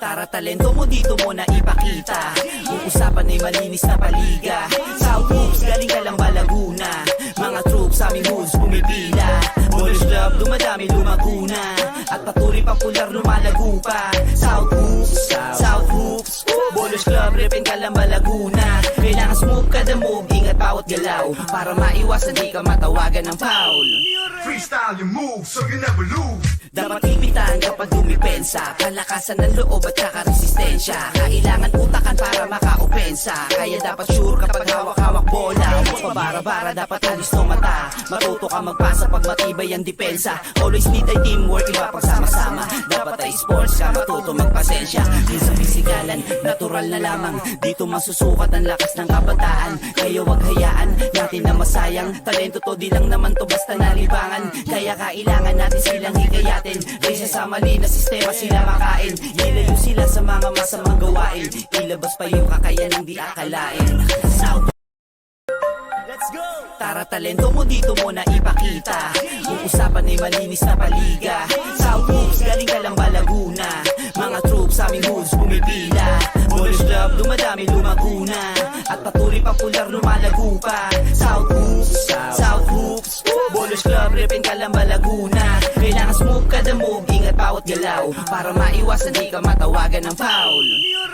Tara talento mo dito mo na ipakita. Kung usapan ay malinis na paliga. South Hoops, galing ka lang ba Laguna? Mga troops sa aming hoods pumipila. Ballers Club, dumadami lumaguna. At patuloy popular lumalago pa. South Hoops, South Hoops. Ballers Club, repin ka lang ba Laguna? Kailangan smooth kada move, ingat bawat galaw. Para maiwasan di ka matawagan ng foul. Freestyle your move so you never lose. Dapat ipitan kapag dumipensa. Palakasan ng loob at saka resistensya. Kailangan utakan para maka-opensa. Kaya dapat sure kapag hawak-hawak bola. Huwag pabara-bara, dapat alis ng mata. Matuto ka magpasa pag matibay ang depensa. Always need ay teamwork, iba pagsama-sama. Dapat ay sports ka, matuto magpasensya. Din sa pisikalan, natural na lamang. Dito masusukat ang lakas ng kabataan. Kaya wag hayaan natin na masayang. Talento to di lang naman to basta nalibangan. Kaya kailangan natin silang hikayatin. Raysa sa mali na sistema sila makain. Ilayo sila sa mga masamang gawain. Ilabas pa yung kakayanang di akalain. South, let's go! Tara talento mo dito mo na ipakita. Kung usapan ay malinis na paliga. South Hoops, galing ka lang ba Laguna? Mga troops sa aming hoods pumipila. Ballers Club, dumadami lumaguna. At patuloy popular lumalago pa. South Hoops, South Hoops. Ballers Club, repin ka lang ba Laguna? Kailangan smooth kada move, ingat bawat galaw. Para maiwasan di ka matawagan ng foul.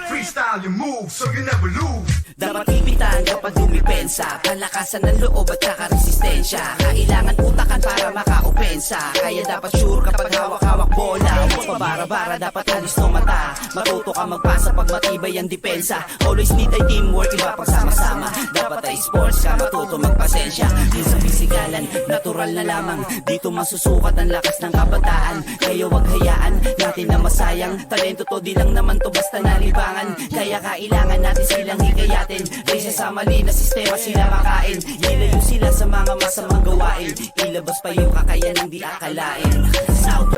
Freestyle your move so you never lose. Dapat ipitan kapag dumipensa. Palakasan ng loob at saka resistensya. Kailangan utakan para maka-opensa. Kaya dapat sure kapag hawak-hawak bola. Huwag pabara-bara, dapat alis ng mata. Matuto ka magpasa pag matibay ang depensa. Always need ay teamwork, iba pagsama-sama. Dapat ay sports ka, matuto magpasensya. Din sa pisikalan, natural na lamang. Dito masusukat ang lakas ng kabataan. Kaya wag hayaan natin na masayang. Talento to di lang naman to basta nalibangan. Kaya kailangan natin silang hikayatin. Raysa sa mali na sistema sila makain. Ilayo sila sa mga masamang gawain. Ilabas pa yung kakayanang di akalain. South,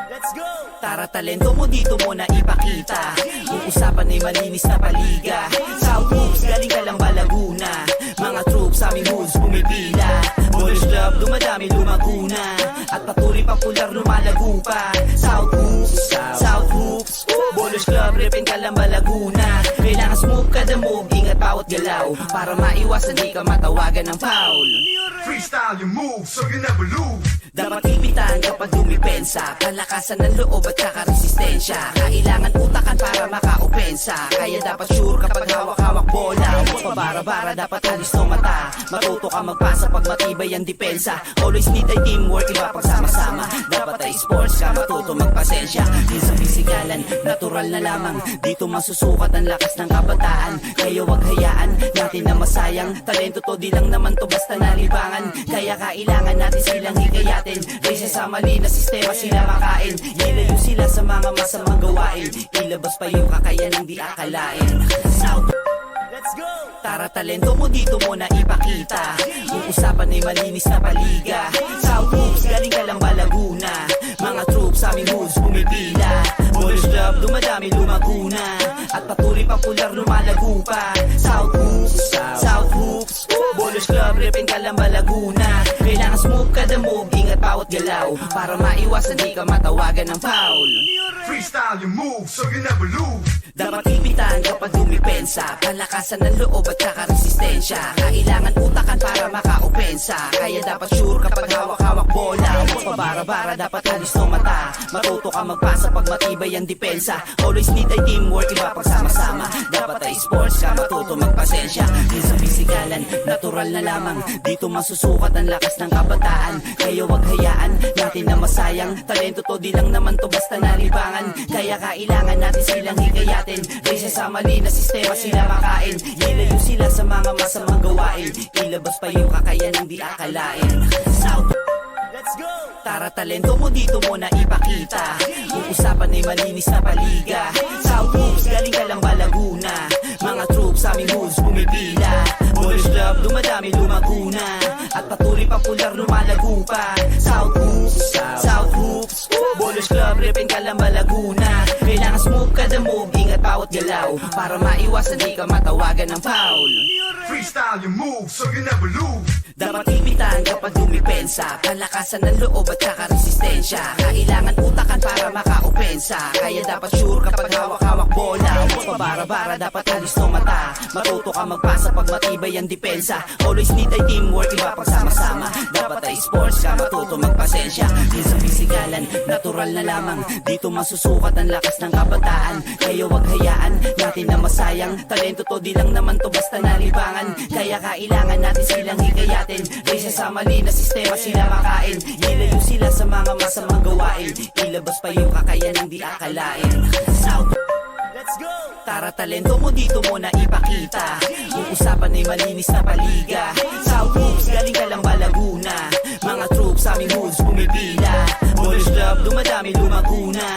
let's go! Tara talento mo dito mo na ipakita. Kung usapan ay malinis na paliga. South Hoops, galing ka lang ba Laguna? Mga troops sa aming hoods pumipila. Ballers Club, dumadami lumaguna. At patuloy popular lumalago pa. South Hoops, South Hoops. Ballers Club, repin ka lang ba Laguna? Kailangan smooth kada move, ingat bawat galaw. Para maiwasan di ka matawagan ng foul. Freestyle your move so you never lose. Dapat ipitan kapag dumipensa. Palakasan ng loob at saka resistensya. Kailangan utakan para maka-opensa. Kaya dapat sure kapag hawak-hawak bola. Huwag pabara-bara, dapat alis ng mata. Matuto ka magpasa pag matibay ang depensa. Always need ay teamwork, iba pagsama-sama. Dapat ay sports ka, matuto magpasensya. Din sa pisikalan, natural na lamang. Dito masusukat ang lakas ng kabataan. Kaya wag hayaan natin na masayang. Talento to di lang naman to basta nalibangan. Kaya kailangan natin silang hikayatin. Raysa sa mali na sistema sila makain. Ilayo sila sa mga masamang gawain. Ilabas pa yung kakayanang di akalain. South, let's go! Tara talento mo dito mo na ipakita. Kung usapan ay malinis na paliga. South Hoops, galing ka lang ba Laguna? Mga troops sa aming hoods pumipila. Ballers Club, dumadami lumaguna. At patuloy popular lumalago pa. South Hoops, South Hoops. Ballers Club, repin ka lang ba Laguna? Kailangan smooth kada move, ingat bawat galaw. Para maiwasan di ka matawagan ng foul. Freestyle your move so you never lose. Dapat ipitan kapag dumipensa. Palakasan ng loob at saka resistensya. Kailangan utakan para maka-opensa. Kaya dapat sure kapag hawak-hawak bola. Huwag pabara-bara, dapat alis ng mata. Matuto ka magpasa pag matibay ang depensa. Always need ay teamwork, iba pagsama-sama. Dapat ay sports ka, matuto magpasensya. Din sa pisikalan, natural na lamang. Dito masusukat ang lakas ng kabataan. Kaya wag hayaan natin na masayang. Talento to di lang naman to basta nalibangan. Kaya kailangan natin silang hikayatin. Raysa sa mali na sistema sila makain. Ilayo sila sa mga masamang gawain. Ilabas pa yung kakayanang di akalain. South, let's go! Tara talento mo dito mo na ipakita. Kung usapan ay malinis na paliga. South Hoops, galing ka lang ba Laguna? Mga troops sa aming hoods pumipila. Ballers Club, dumadami lumaguna. At patuloy popular lumalago pa. South Hoops, South Hoops. Ballers Club, repin ka lang ba Laguna? Kailangan smooth kada move, ingat bawat galaw para maiwasan di ka matawagan ng foul. Freestyle your moves so you never lose. Dapat ipitan kapag dumipensa, palakasan ng loob at saka resistensya. Kailangan utakan para makaopensa, kaya dapat sure kapag hawak-hawak bola. Huwag pabara-bara, dapat alis no mata. Matuto ka magpasa pag matibay ang depensa. Always need ay teamwork, iba pag sama-sama. Dapat ay sports ka, matuto magpasensya. Di sa pisikalan, natural na lamang. Dito masusukat ang lakas ng kabataan. Kaya wag hayaan natin na masayang. Talento to, di lang naman to basta nalibangan. Kaya kailangan natin silang hikayatin. Risa sa mali na sistema sila makain. Ilayo sila sa mga masamang gawain. Ilabas pa yung kakayanang di akalain. South, let's go! Tara talento mo dito mo na ipakita. Yung usapan ay malinis na paliga. South moves, galing ka lang ba Laguna? Mga troops sa aming hoods pumipila. Boys club, dumadami lumaguna.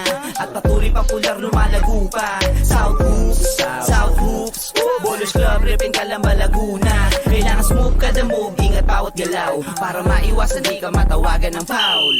At patuloy popular lumalago pa. South hoops, South hoops. Bowlers club, repin ka lang ba Laguna? Kailangan smooth kada move, ingat bawat galaw para maiwasan di ka matawagan ng foul.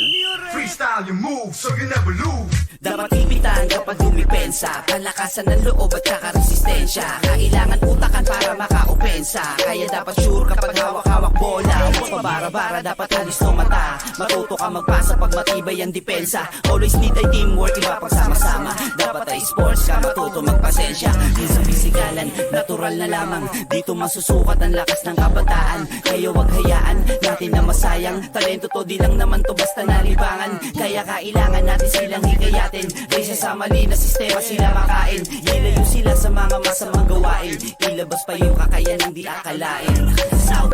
Freestyle your moves so you never lose. Dapat ipitan kapag dumipensa, palakasan ng loob at saka resistensya. Kailangan utakan para makaopensa, kaya dapat sure kapag hawak-hawak bola. Huwag pabara-bara, dapat alis no mata. Matuto ka magpasa pag matibay ang depensa. Always need ay teamwork, iba pag sama-sama. Dapat ay sports ka, matuto magpasensya. Di sa pisikalan, natural na lamang. Dito masusukat ang lakas ng kabataan. Kaya wag hayaan natin na masayang. Talento to, di lang naman to basta nalibangan. Kaya kailangan natin silang hikayatin. Risa sa mali na sistema sila makain. Ilayo sila sa mga masamang gawain. Ilabas pa yung kakayanang di akalain. South,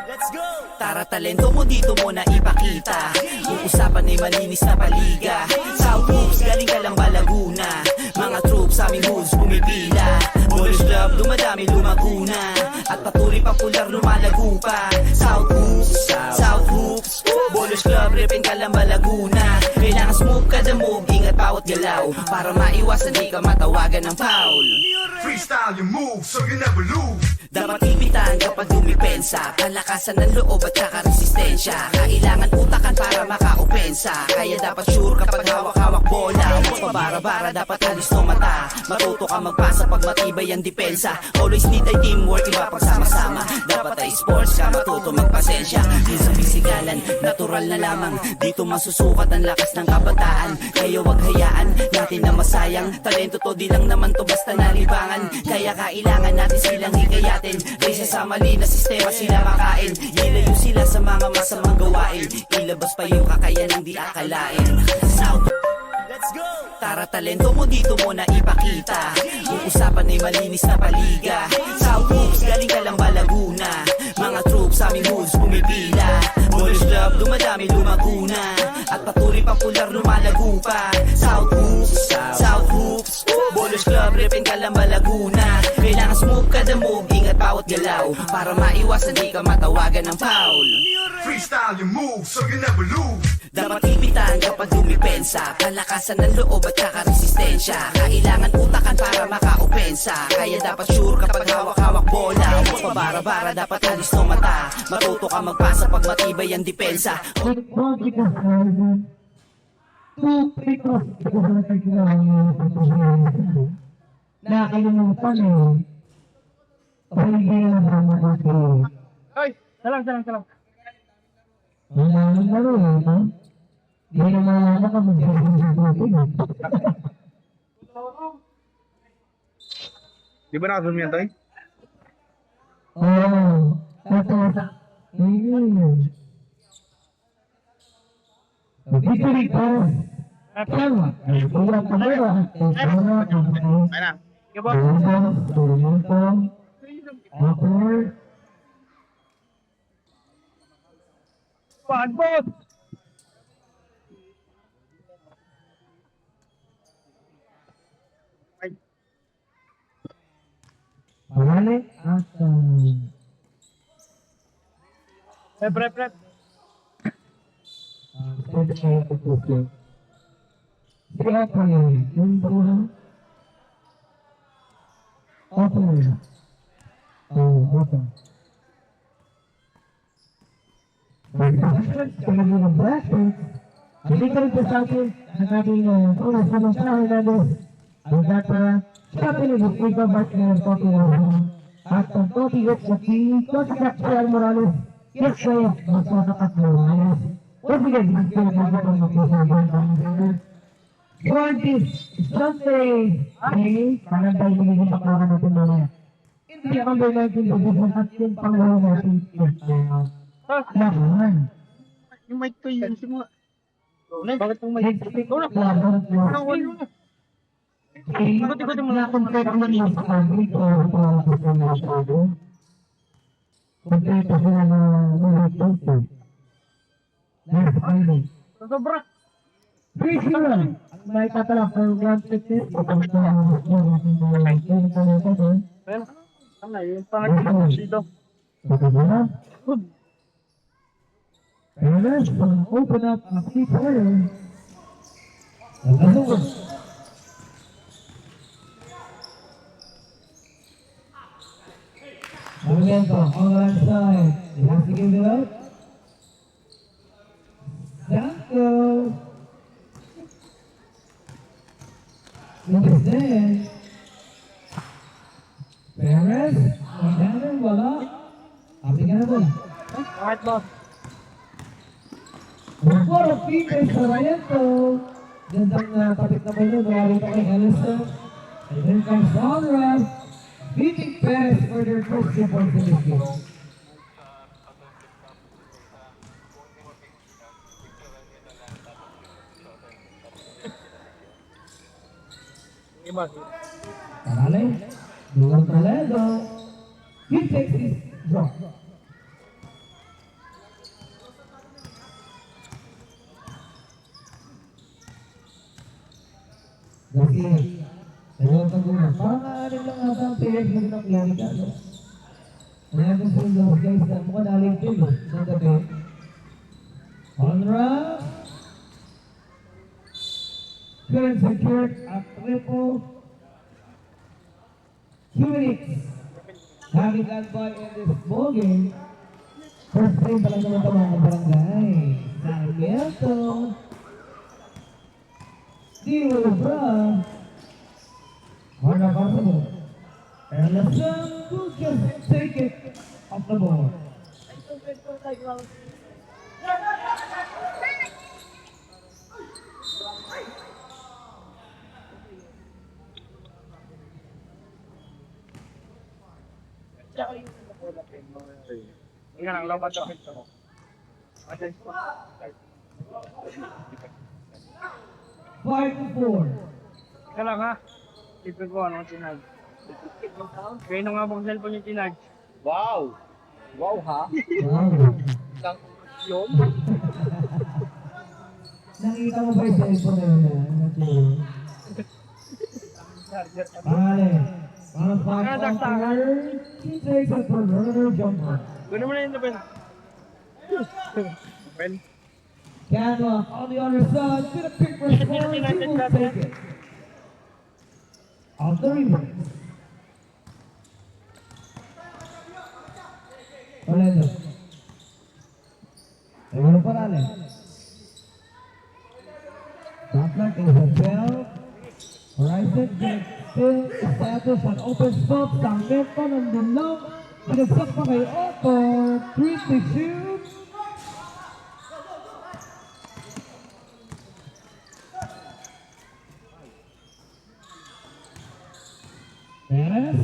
let's go! Tara talento mo dito mo na ipakita. Yung usapan ay malinis na paliga. South moves, galing ka lang ba Laguna? Mga troops sa aming hoods pumipila. Boys club, dumadami lumaguna. At patuloy popular lumalago pa. South hoops, South hoops. Bowlers club, repin ka lang ba Laguna? Kailangan smooth kada move, ingat bawat galaw para maiwasan di ka matawagan ng foul. Freestyle your moves so you never lose. Dapat ipitan kapag dumipensa, palakasan ng loob at saka resistensya. Kailangan utakan para makaopensa, kaya dapat sure kapag hawak-hawak bola. Huwag pabara-bara, dapat alis no mata. Matuto ka magpasa pag matibay ang depensa. Always need ay teamwork, iba pag sama-sama. Dapat ay sports ka, matuto magpasensya. Di sa pisikalan, natural na lamang. Dito masusukat ang lakas ng kabataan. Kaya wag hayaan natin na masayang. Talento to, di lang naman to basta nalibangan. Kaya kailangan natin silang hikayatin. Risa sa mali na sistema sila makain. Ilayo sila sa mga masamang gawain. Ilabas pa yung kakayanang di akalain. South, let's go! Tara talento mo dito mo na ipakita. Yung usapan ay malinis na paliga. South moves, galing ka lang ba Laguna? Mga troops sa aming hoods pumipila. Boys club, dumadami lumaguna. At patuloy popular lumalago pa. South hoops, South hoops. Bowlers club, repin ka lang ba Laguna? Kailangan smooth kada move, ingat bawat galaw para maiwasan di ka matawagan ng foul. Freestyle your moves so you never lose. Dapat ipitan kapag dumipensa, palakasan ng loob at saka resistensya. Kailangan utakan para makaopensa, kaya dapat sure kapag hawak-hawak bola. Huwag pabara-bara, dapat alis no mata. Matuto ka magpasa pag matibay ang depensa. Nakalimutan eh. Pwede na naman ako. Ay, salang. Wala na rin, ha? Hindi naman ako mag-ibig. Di ba nakazoom yan, Toy? Oo. Ayun. Victory pa. Tama. Ay, wala pa ba? Ay na. Sige po. Pagpot! Ay, Balik at prep. pwede kayo pagpupo. Kaya pa yun, yung buha. Okay. Okay. Talaga ng braso. Hindi ka rin sa akin ang ating sama-sama natin. Agata, siya pinili Ika Bartner, Topi Rojo. At ang Topi Hits sa team, Topi Capsule Morales, yes, sir, magkakakatlo. Once again, this is the Morales of Francis Sunday, okay, parang tayo magiging paklakan natin mamaya. Hindi ang number 19 position at yung pangulo natin. Laban. Yung mic ko yun si mga. Bakit yung mic? Laban. Ikot-ikot mo na. Na-complete ang mga sa amin o ito sa masyado. Complete sila na mga total. Last Friday. Sobra. 3-0. Ang may tatalak ng Grand Prix. Itong sa mga Well, ano yung pangasido. Ito na. Kaya let's open up ang people. Nagkasunod. Movimiento on the right side. He has to give it up. Santo. Lucas then. Perez. Magdanan, wala. Sabi ka na ba? Bakit boss? For a female sa Rayento. Gandang tapit na ba yun? Mayroon pa kay Ellison. And then comes Conrad. Beating Perez for their first 2 points in this game. Iba. Parale. Lugar Toledo. He takes his drop. Garcia. Dalawang kaguna. Parang aanin lang ata ang players mo ng Clarita. Kaya gusto yung guys na mukhang naligpil ng gabi. Conrad. Current secured at triple. Phoenix. Having gone by in this ball game. First frame pa lang naman ito mga barangay. Sarmiento. Di Ulubra. Horna Barcelona. And Lassan will just take it off the board. Ika lang, lobat ako. Five to four. Ika lang ha. Tipid ko ano tinag. Kaya nung nga bang cellphone yung tinag. Wow! Wow ha? Wow. Lang yun? Nakita mo ba yung cellphone na yun? Pare. Para five he takes it for another jumper. Gano'n mo na yun na Ben. Ben. Canwa on the other side, bit of quick response, he will take it. On the rebound. Toledo. Segundo Parale. Butler is a bell. Horizon gets still established an open spot. Sarmiento nandun lang. Pinagsak pa kay Otto. 3 to shoot. Perez.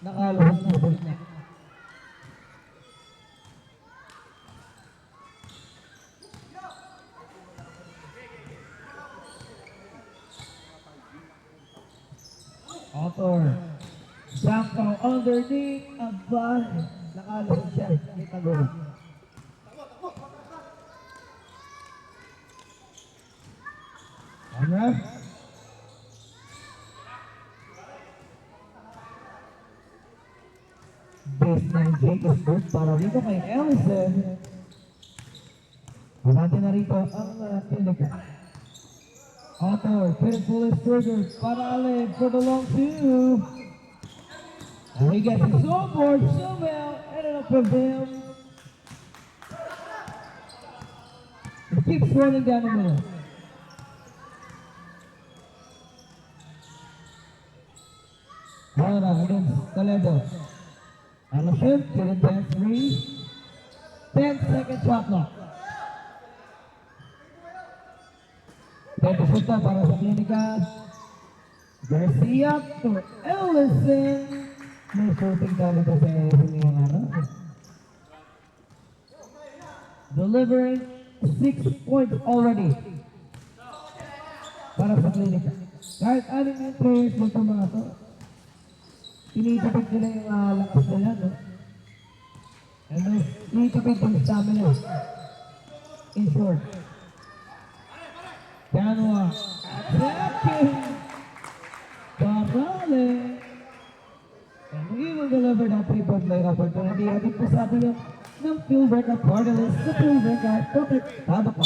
Nakaluhod na ball niya. Author. Sampo underneath ang ball. Nakaluhod siya. Kita mo. Alright. Baseline Jake is good para dito kay Ellison. Abante na rito ang Tindica. Author, careful is triggered. Parale for the long two. And he gets his own board somehow. Ended up with him. He keeps running down the middle. Bola against Toledo. Allison, killing that three. 10-second shot clock. Pwede punta para sa Klinika. Garcia to Ellison. May shooting talent sa Ellison ngayong araw. Delivering 6 points already para sa Klinika. Kahit anim yung players mo ito mga to, tinitipid nila yung lakas nila, no? And then, tinitipid yung stamina. In short. Janua attacking Barale. And he will deliver that 3-point play opportunity. Ating po sa atin ng field break at Bartales. Sa field break at tama pa.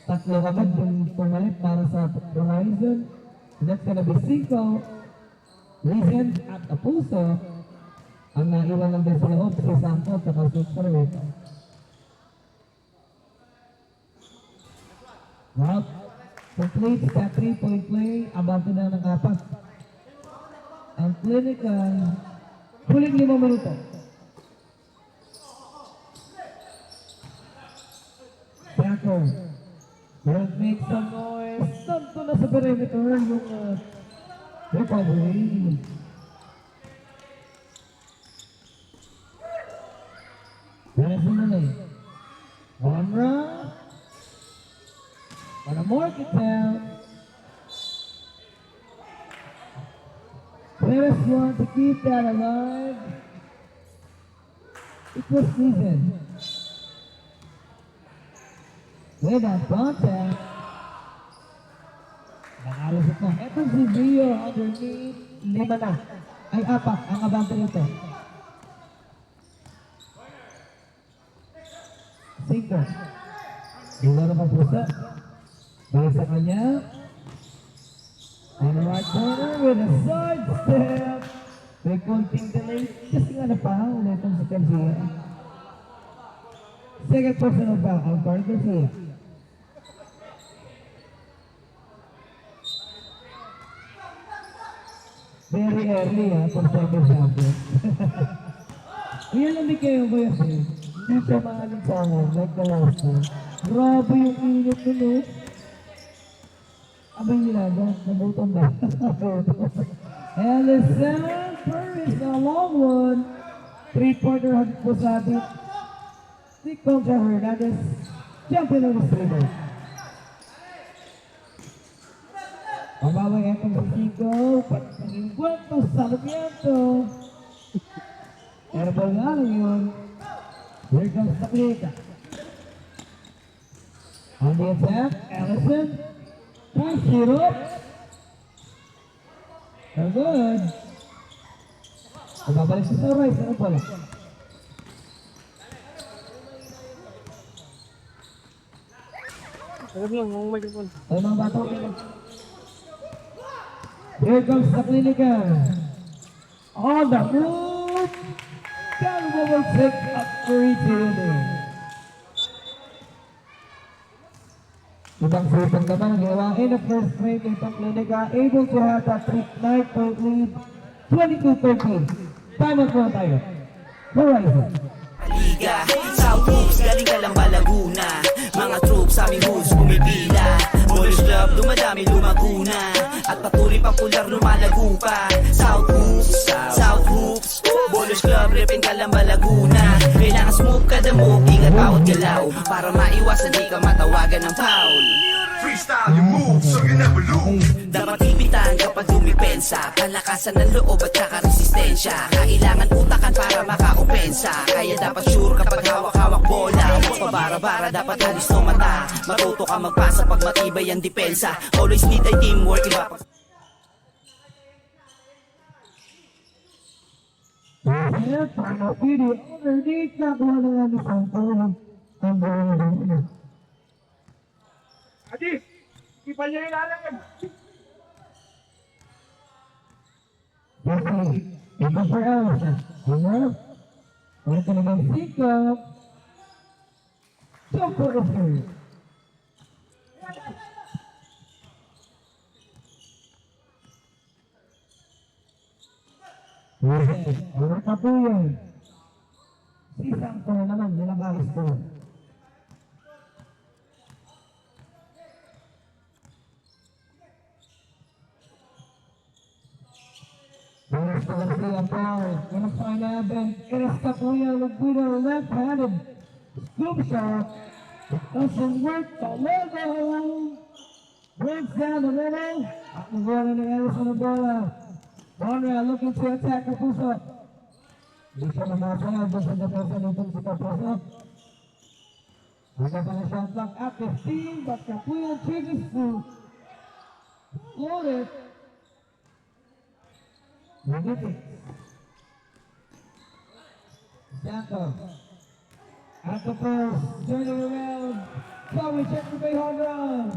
Tatlo agad yung pumalit para sa Horizon. That's gonna be 5. Legend at Apuso. Ang naiwan lang din sa loob si Santos at Super Week. Well, complete sa 3-point play. Abante na ng 4. Ang Clinical, huling 5 minuto. Packer. Will make some noise. Santo na sa perimeter yung recovery. Benson na lang. One run. Para Morgantown. Players want to keep that alive. It was season. With that contact. Nakalusot na. Ito si Rio underneath. 5 na. Ay 4 ang abante nito. 5. Ilan naman pusa. Balik sa kanya. On the right corner with a side step. May konting delay. Kasi nga na-foul itong si Garcia. Second personal foul on Carl Garcia. Very early for second champion. Yan lang di kayo ba yun? Hindi siya maalinsangan like the last one. Grabe yung init nun eh. Abay nilaga, nabuton ba? Ellison Paris, a long one. 3-pointer hagit po sa atin. Si Concha Hernandez, champion of the streamer. Pabawang itong Sigo, naging kwento sa Lumiento. Herbal nga lang yun. Here comes the Clinica. On the attack, Ellison. Nice hit up. Very good. Pababalik sa Rice, ano pala? Sarap lang, ang microphone. Ay mga bato. Here comes the Clinica. On the move. Calvo will take up for each other. Ibang sipang naman ang ginawa in the first frame itong Clinica, able to have that 9-point lead, 22-13. Time out muna tayo. Horizon. Liga, South Hoops, galing ka lang ba Laguna? Mga troops aming hoods pumipila. Boys Club, dumadami lumaguna. At patuloy popular lumalago pa. South Hoops, Boys Club, repin ka lang ba Laguna? Kailangan smooth kada move, ingat bawat galaw. Para maiwasan di ka matawagan ng foul. Freestyle your move so you never lose. Dapat ipitan kapag dumipensa. Kalakasan ng loob at saka resistensya. Kailangan utakan para maka-opensa. Kaya dapat sure kapag hawak-hawak bola. Huwag pabara-bara, dapat halis ng mata. Matuto ka magpasa pag matibay ang depensa. Always need a teamwork, iba pag... Here, final video underneath. Nakuha na nga ni Santo. Ang buhay. Adi! Ipa niya yung lalang! Jesse, ito for Ellison. Winner. Ulit ka naman sikap. Jump for the third. Yes, mga kapuyan. Si Santo naman, nilabagis ko. There's the Garcia forward. Gonna find out then Eres Capuya with Guido left-handed scoop shot. It doesn't work. The logo breaks down the middle. At the ball in the Eres on the bola. Monreal looking to attack Kapuso. Di siya namasaya. Doon sa depensa nitong si Kapuso. Wala pa na shot clock at 15. But Capuya changes to float it. Magnific. Santo. At the first, turning around. Chloe check the bay home run.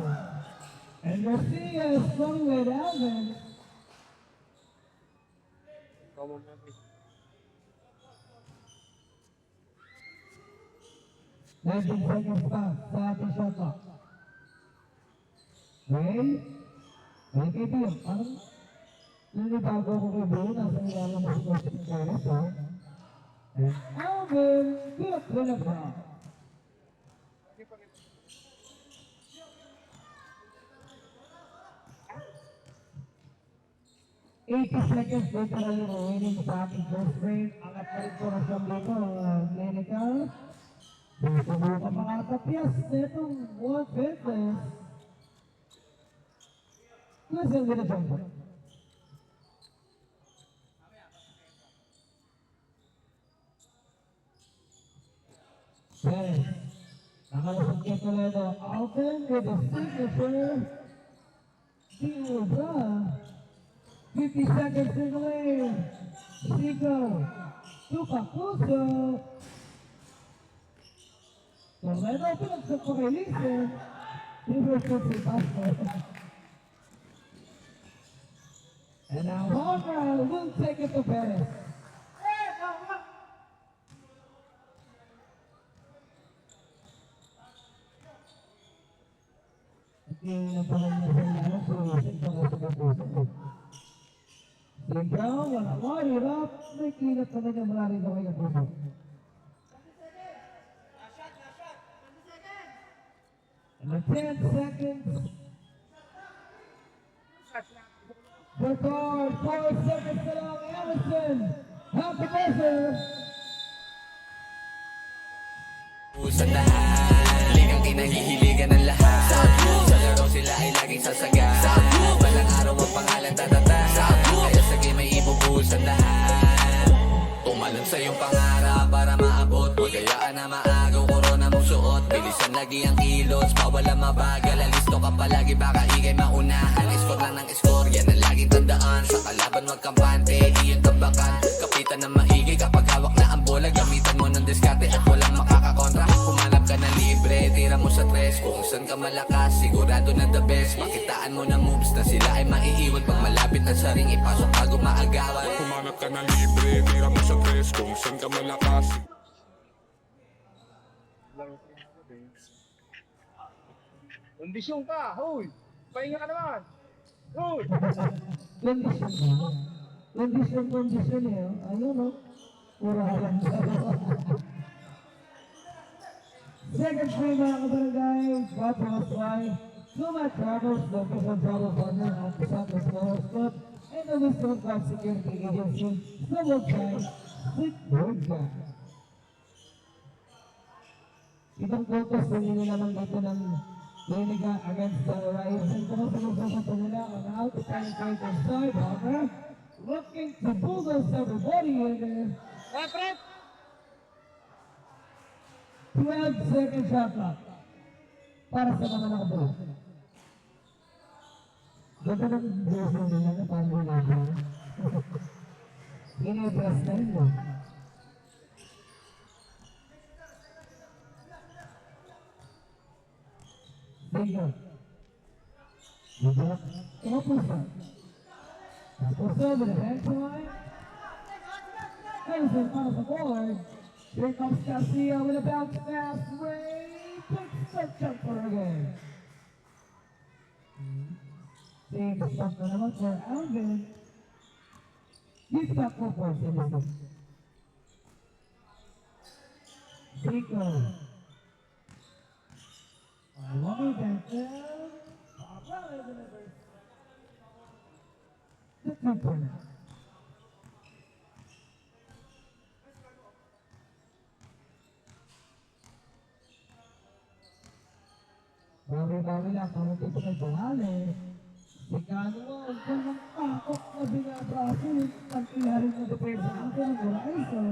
And Garcia is floating way down there. 19 seconds pa sa ating shot clock. Okay? Okay, kaibigan. Parang nanibago ko kay Bill. Nasa nilalang mo si Coach Carlos, ha? And Alvin, good to the ground. Seconds literally remaining sa ating first frame. Angat pa rin po na siyang dito, clinical. Susubukan mga tapyas na itong one fitness. Listen to the jumper. Yes. Nakalasang kito na ito. Alvin with the signature. Silva. 50 seconds in the lane. Sigo. To Kapuso. Toledo pinagsapakalisa. Reverse si Pastor. And now Honra will take it to Perez. Tingnan pa rin na sa suwisin pa nga sa Kapuso. Sigaw, wala mo, hirap. May kilat pa rin yung maraming kami Kapuso. And the 10 seconds. Record, 4 seconds na lang, Allison. Half the buzzer. Sa lahat, ligang kinahihiligan ng lahat. Sa laro sila ay laging sasaga. Balang araw ang pangalan tatata. Kaya sa game ay ibubuhos ang lahat. Tumalon sa iyong pangarap para maabot. Huwag kayaan na maagaw, korona mong suot. Bilisan lagi ang kilos, bawal ang mabagal. Alisto ka palagi, baka ikay maunahan. Score lang ng score, yan ang laging tandaan. Sa kalaban wag kampante, iyon tambakan. Kapitan ng maigi kapag hawak na ang bola. Gamitan mo ng diskarte at walang makakakontra. Humanap ka na libre, tira mo sa tres. Kung saan ka malakas, sigurado na the best. Makitaan mo na moves na sila ay maiiwan. Pag malapit na sa ring, ipasok bago maagawan. Humanap ka na libre, tira mo sa tres. Kung saan ka malakas. Kondisyon ka, huy! Pahinga ka naman! Huy! Condition eh. Ayun, no? Pura lang. Second frame mga kabarangay. Brought to us by Sumat Travels, the official travel partner of the Santos Flowers Club, and the Wisdom Club Security Agency, Snowball Time, Sickboard Gang. Itong focus na nila naman dito ng Liga against the Horizon. Kung sa nila on how to penetrate the side, however, looking to bulldoze everybody in there. 12 second shot clock para sa mga nakabulo. Ganda ng jersey nila na parang ginagawa. Ini-dress na yun mo. Bingo. Bingo. Kapuso. Kapuso with a hand point. Edison on the board. Here comes Garcia with a bounce pass. Ray takes the jumper again. Same spot na naman for Alvin. He's got 4 points in this game. Zico. One more down. Paparale delivers. The 2-pointer. Bawi-bawi lang, kung ito sa Paparale. Sikano mo, ang kanyang pakok na binabraso. Ang ilalim na depensa. Ang kanyang Moraiso.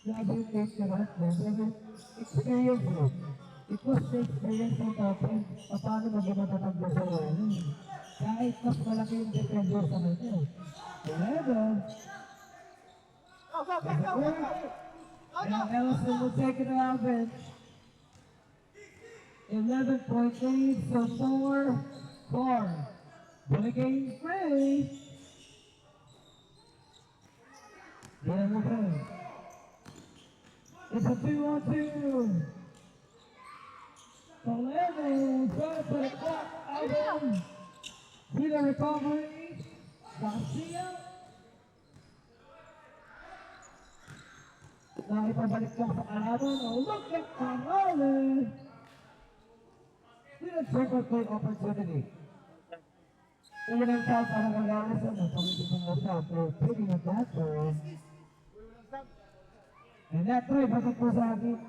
Grabe yung take na lahat mo. Grabe experience mo. It was the experience ng Topen. Paano maging matatag na sa ano. Kahit mas malaki yung defender sa kanya. However, and Ellison will take it around bench. 11-point lead, so 4-4. Delegate free. Then we'll play. It's a 2-on-2. Toledo trying to put a clock out on. See the recovery. Garcia. Naipabalik lang sa kalaban. Oh, look at Paparale. With a triple play opportunity. Even in South Paranaguanas, pag-ibig ng South, they're picking up that ball. And that play, bakit po sa akin?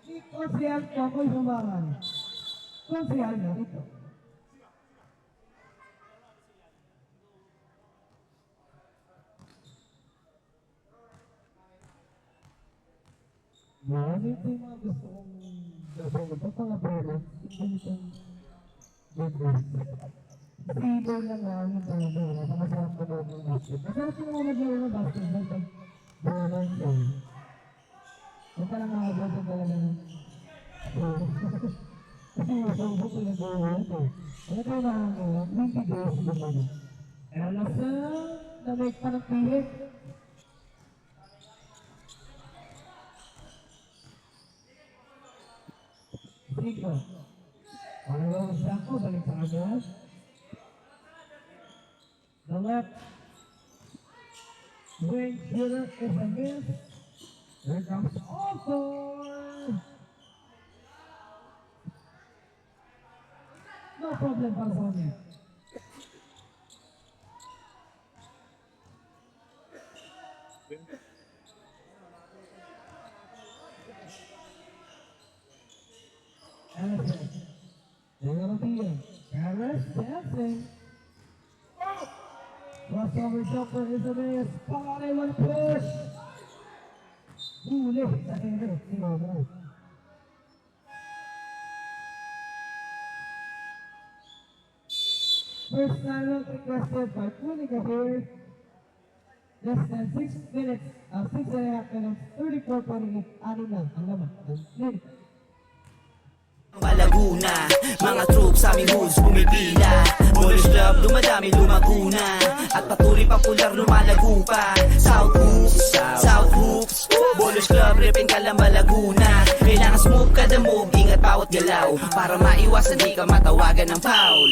Di konsihal ko ako'y sumaran. Konsihal na dito. Yan, ito yung mga gusto kong gawin. Ito mga parents, ito itong bedroom. Fever na nga yung parents. Napakasarap na loob ng basket. Masarap yung mga maglaro ng basketball pag buwan ko. Huwag ka lang nakabot ang talaga ng kasi yung sabot ko ng buwan ko. Ano kayo nakagawa? 20 days naman. Ellison, na-make pa ng pilit. Zico. Pangalawa sa ako, balik sa kanya. The left wing shooter is a miss. Here comes Arthur. No problem para sa kanya. Ellison. Delgadillo. Harris dancing. Crossover jumper is a miss. Paparale one push. Huli sa header. Tinawag. First time out requested by Puliga here. Less than 6 minutes, 6.5 minutes, 34.8. Anim lang, ang laman. Malaguna, mga troops sa aming hoods pumipila. Bowlers Club, dumadami lumaguna. At patuloy popular lumalago pa. South Hoops, South Hoops. Bowlers Club, repin ka lang Malaguna. Kailangan smooth kada move, ingat bawat galaw. Para maiwasan di ka matawagan ng foul.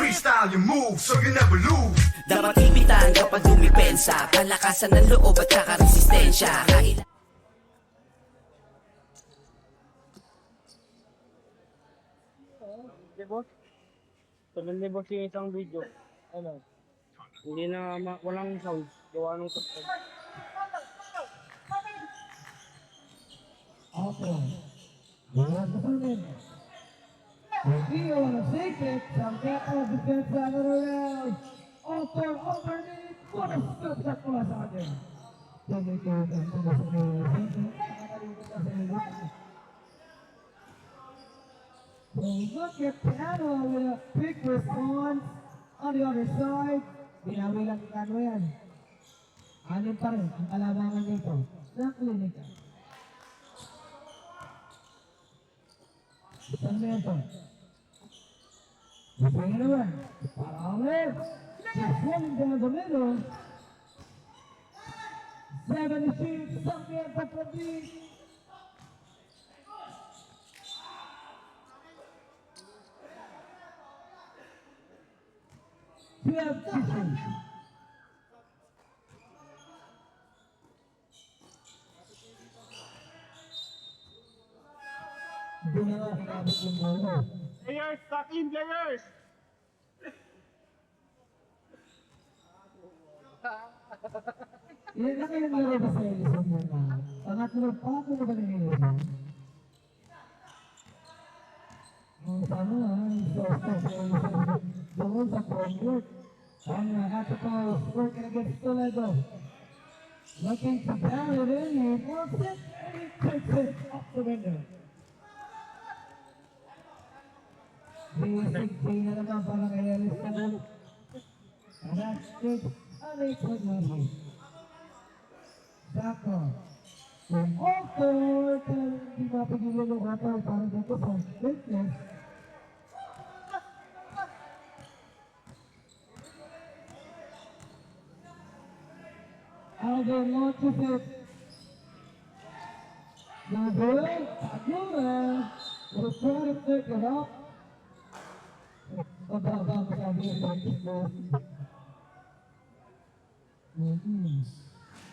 Freestyle your move so you never lose. Dapat ipitan kapag dumipensa. Palakasan ng loob at saka resistensya. Di boss? Tagal ni boss yung isang video. Ano? Hindi na walang sound. Gawa nung kapag. Auto. Buwan sa panin. Rio on a secret. Some Capo defense out of the round. Auto overneath. What a step sa kula sa akin. Tumikot ang tumasok ng so look at Piano with a big response on the other side. Binawi lang ni Piano yan. Anim pa rin ang kalabangan nito sa klinika. Sarmiento. Swing it away. Paparale. Just running down the middle. 7 shoots. Sarmiento for deep. 12-3. Hindi na nga kinabot yung bola. Players, tuck in, players! Ilan na kayong laro ba sa Ellison mo na? Pangatlo pa ako na ba ng Ellison? Sama so sa Ellison doon sa Concord. Ang Atipos working against Toledo. Looking to down it in, he wants it, and he takes it off the window. Basic thing na naman para kay Ellison. And that's it. Unexpectedly. Sako. From all four, hindi mapigilan ng kapal para dito sa fitness. Alvin launches it. Gabriel Agura will try to pick it up. Pababa masabi yung fitness.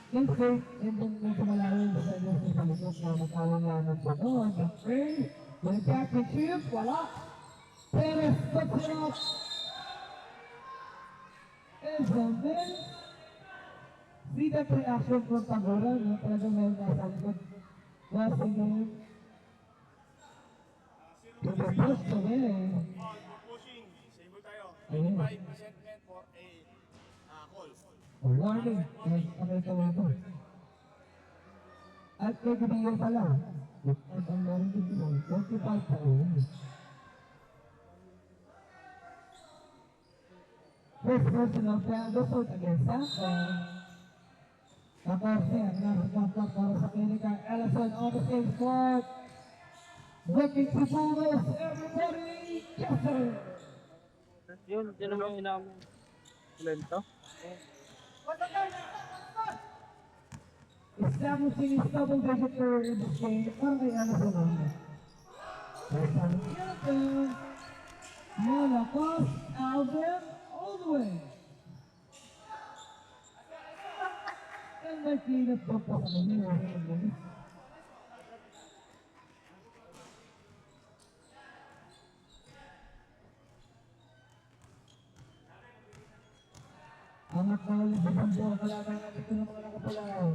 Instinct, and then medyo malalim sa inyo sa likod na makalanganan sa doon. The frame, the championship, wala. Perez puts it up. And then, see that reaction from Tagora, no? Talagang may nasa likod. Passing game. To the push to win. Pushing, sable tayo. Ayun. 5% meant for a call. Warning, pakita mo ito. At kay Gabriel pala, at ang narinig mo, 25 pa rin. First personal Fernando Soto against Santa. Tapos yan, nasa backup para sa America. Ellison on the same spot. Looking to bonus, everybody, yes sir! Yun naman yung inaamon. Lento? Establishing his double digit third in this game, para kay Ellison on it. There's some Ellison. Malakos, Alvin, all the way. And may clean up po sa kanila. Angat na ulit sa sambo, kalaban na dito ng mga nakapalaw.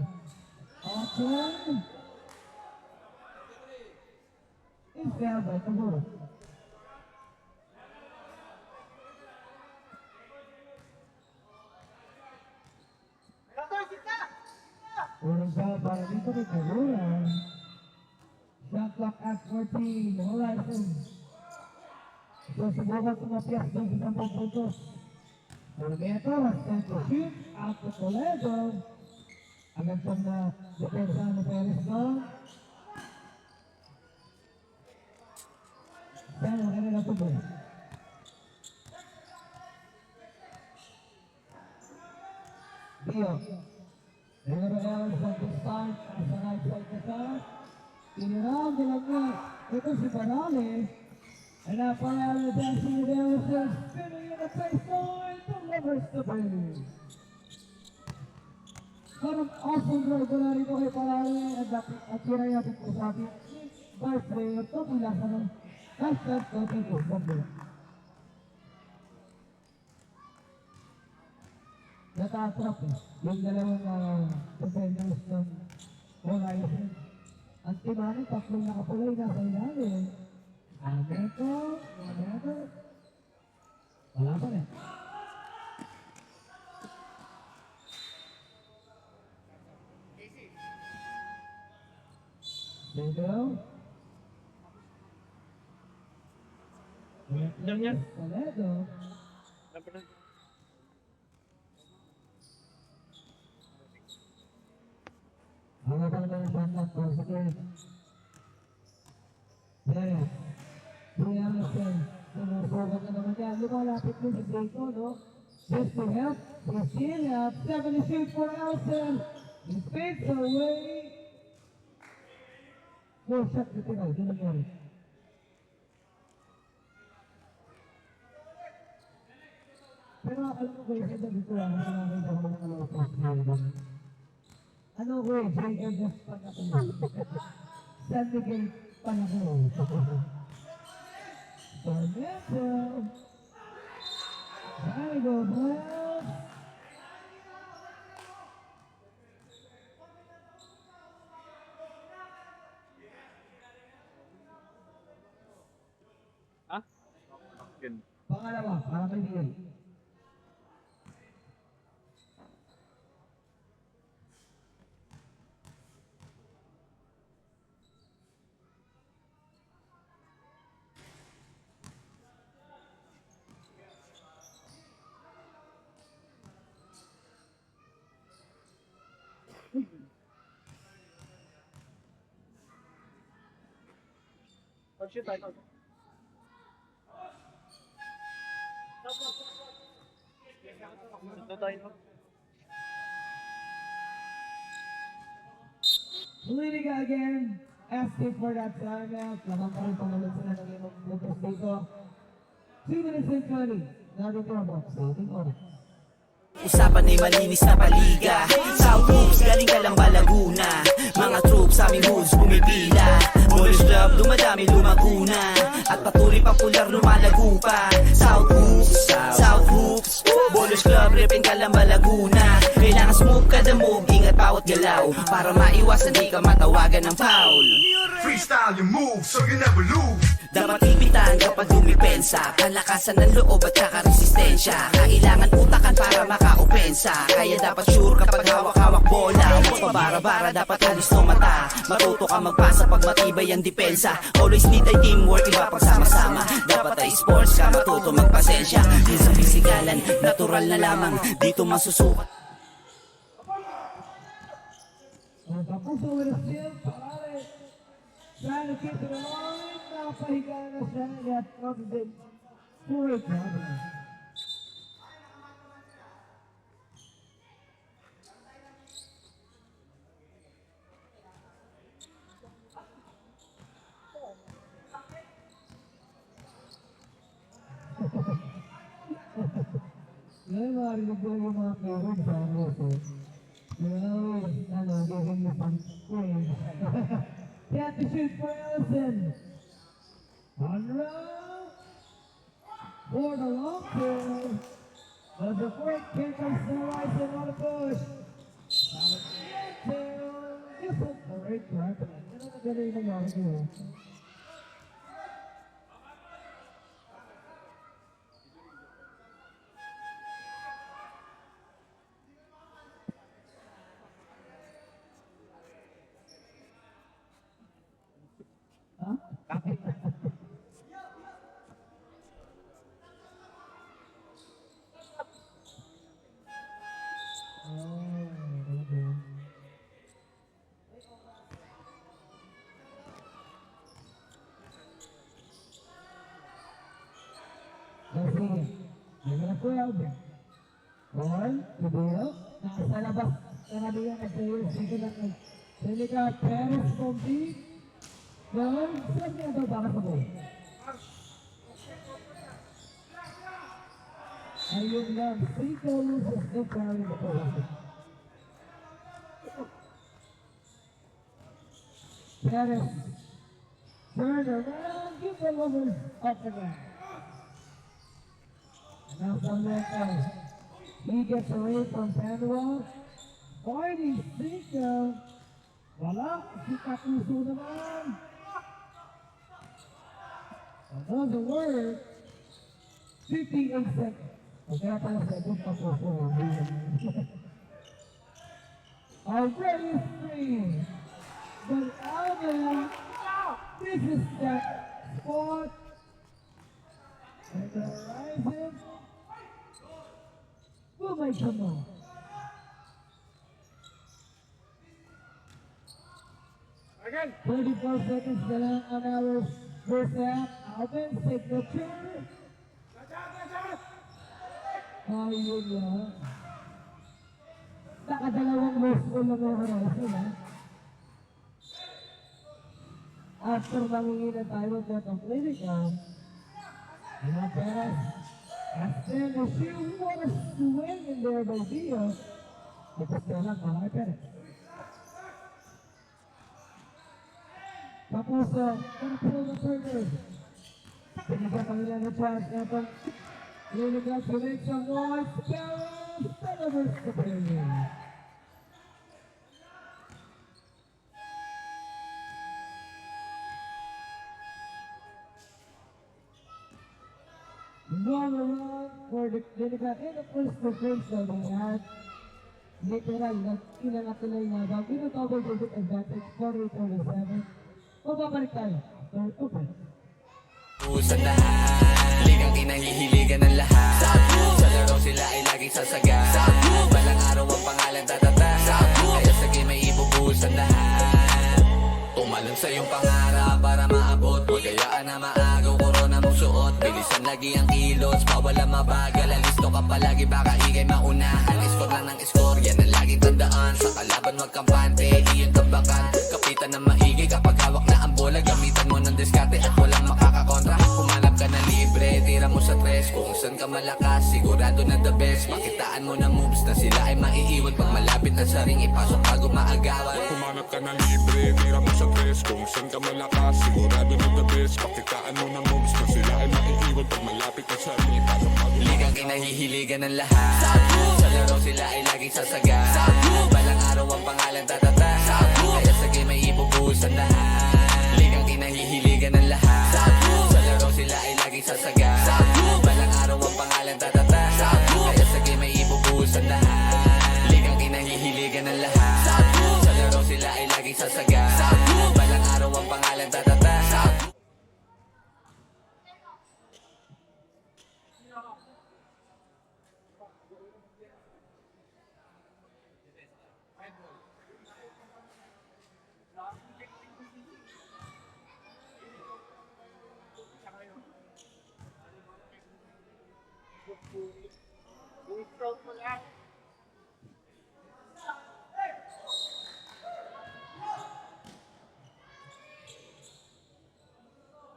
Action! Israel by Tagoro. Unang foul para dito kay Tagoro. Shot clock at 14, Horizon. So subukan tumapiyas doon sa 10 puntos. Ormeto was sent to shoot out to Toledo. Agad siyang na depensa ni Perez doon. Yan ang kanila tubo. Dio. Pero Ellison to start sa right side na siya. Tinirang nilang niya. Ito si Banale. And now Panalo dancing with Ellison. Spinning in the face line. Delivers the ball. Parang awesome drive ko na rito kay Panalo. At tira natin po sa ating birthday. Ito pula sa ng hashtag ko. Bumbo. Natatrap eh. Yung dalawang defenders ng Horizon. Ang timanin, tatlong nakapulay na sa ilalim. Ameto. Wala pa rin. Dito. Yan. Toledo. Ang abang ng bandak ko sa kaya. There. Ellison. Sumusubat na naman yan. Lumalapit mo si Dayton, no? Just to help. He's in at 70 shoot for Ellison. He fades away. More shot na tinaw. Ganun yan. Pero alam mo guys, ito dito lang, nakakita ko ng mga post ano ko eh, JMF pa na ko. San Miguel pa na ko. Tornado. There we go, boys. Ha? Pangalawa, para kay Miguel. Oh, shoot, tayo. Ito tayo. Leading again, asking for that timeout. Naman pa rin pangalan sila ng iyong Lucas dito. 2 minutes and 20. Nothing trouble. Saving oras. Usapan ay malinis na paliga. South Hoops, galing ka lang ba Laguna? Mga troops sa aming hoods pumipila. Ballers Club, dumadami lumaguna. At patuloy popular lumalago pa. South Hoops, South Hoops. Ballers Club, repin ka lang ba Laguna? Kailangan smooth kada move, ingat bawat galaw. Para maiwasan di ka matawagan ng foul. Freestyle your moves so you never lose. Dapat ipitan kapag dumipensa. Palakasan ng loob at saka resistensya. Kailangan utakan para maka-opensa. Kaya dapat sure kapag hawak-hawak bola. Huwag pabara-bara, dapat alis no mata. Matuto ka magpasa pag matibay ang depensa. Always need ay teamwork, iba pag sama-sama. Dapat ay sports ka, matuto magpasensya. Din sa pisikalan, natural na lamang. Dito masusukat. Ang kapuso with a steal, parale. Trying to keep it alive. Napahiga na siya. Got confident. Puro problem. Ngayon, marinig ko yung mga keywords sa ano ito. Ano, giving you some praise. You have to shoot for Ellison. One round. For the long kill. But the fourth kick comes to the right and on the push. This is the right track. Ano na gano'n yung nangyari ko? Let's see. You're gonna 12. One, Libero. Nasa labas. Kanabihan at sa'yo. Sige lang. Seneca Perez complete. Doon. Saan niya ito baka sa boy? Ayun lang. 3 goals of the carry the ball. Perez. Turn around. Give the lovers up the ground. Now from that guy, he gets away from Sandoval. Fighting Stinko. Wala, si Kapuso naman. Another word. 58 seconds. Kaya pala sa itong Kapuso. Already free. But Alvin, this is that spot. And the horizon. We'll make some more. Again. 34 seconds na lang on our first half. Alvin, signature. Ayun lang. Nakadalawang moves ko lang ang horizon, ha? After manginginan tayo ng that of clinical, Perez. And the shoe, what a swing in there by Dio. Ito lang, mga Perez. Tapos, control the further. Binigyan kanila ng chance na itong liligat to make some noise. Perez delivers the play. One run for the Liligat in the first differential they had. Literal, nag-ilangat nila yung nagaw. Dito double digit advantage, 48-37. Mababalik tayo. After open. Sa lahat, ligang kinahihiligan ng lahat. Sa laro sila ay laging sasaga. Balang araw ang pangalan tatata. Kaya sa game ay ibubuhos ang lahat. Tumalon sa iyong pangarap para maabot. Huwag gayaan na maagaw, korona mong suot. Bilisan lagi ang kilos, bawal ang mabagal. Alisto ka palagi, baka ikay maunahan. Score lang ng score, yan ang laging tandaan. Sa kalaban magkampante, iyon tabakan. Kapitan ng maigi kapag hawak na ang bola. Gamitan mo ng diskarte at walang makakakontra. Humanap ka na libre, tira mo sa tres. Kung saan ka malakas, sigurado na the best. Makitaan mo ng moves na sila ay maiiwan. Pag malapit na sa ring, ipasok bago maagawan. Humanap ka na libre, tira mo sa tres. Kung saan ka malakas, sigurado na the best. Pakitaan mo ng moves na sila ay maiiwan. Pag malapit na sa ring, ipasok bago Ligang kinahihiligan ng lahat. Sa laro sila ay laging sasaga. Balang araw ang pangalan tatata. Kaya sa game ay ibubuhos ang lahat. Ligang kinahihiligan ng lahat. Sa laro sila ay laging sasaga. Balang araw ang pangalan tatata. Kaya sa game ay ibubuhos ang lahat. Ligang kinahihiligan ng lahat. Sa laro sila ay laging sasaga. Balang araw ang pangalan tatata. I-stroke mo lang.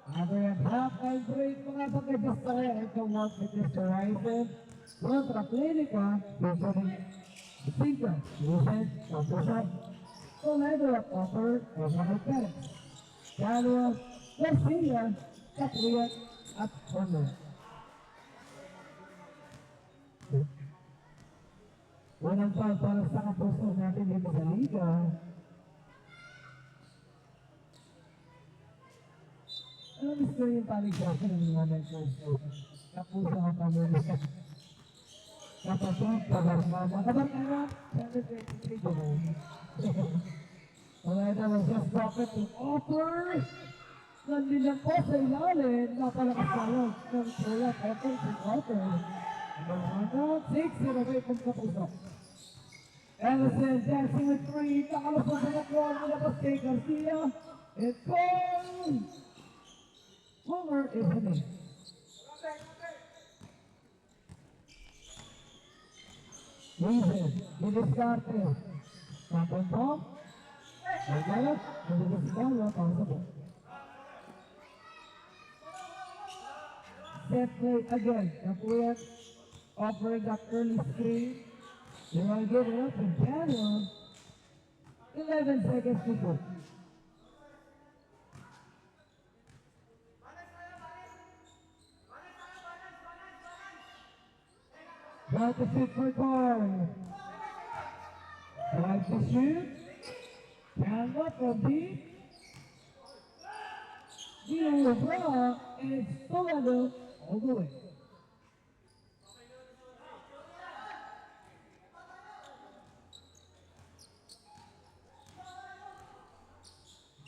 Another half-time break mga pagkabastaya. Ito once fitness horizon. Contra Clinica, featuring the Tinker, Lucent, Santosa, to level up offer of mga parents. Calua, Garcia, Catriat, at Homer. Unang foul para sa kapuso natin dito sa Liga. Miss ko yung paligyasan ng mga nag-show. Kapuso ang pamulisa. Kapatid, kabarkada. Kabarkada, 723 doon. Alright, that was just rocket to offer. Nandiyan po sa ilalim, napalakas na lang ng tulad. Ito si Carter. Number 6 away from Kapuso. Ellison dancing with 3. Nakalusot sa nakuha nila pa kay Garcia. It's goal! Homer is in it. Reason, Diliscarte. Tapos po. Nagalat, Diliscarte, possible. Set play again. Kapuyat offering that early screen. They want to give it up to Daniel. 11 seconds to go. Try to shoot for goal. Try to shoot. Canva from deep. Gino Bra and Stolado all the way.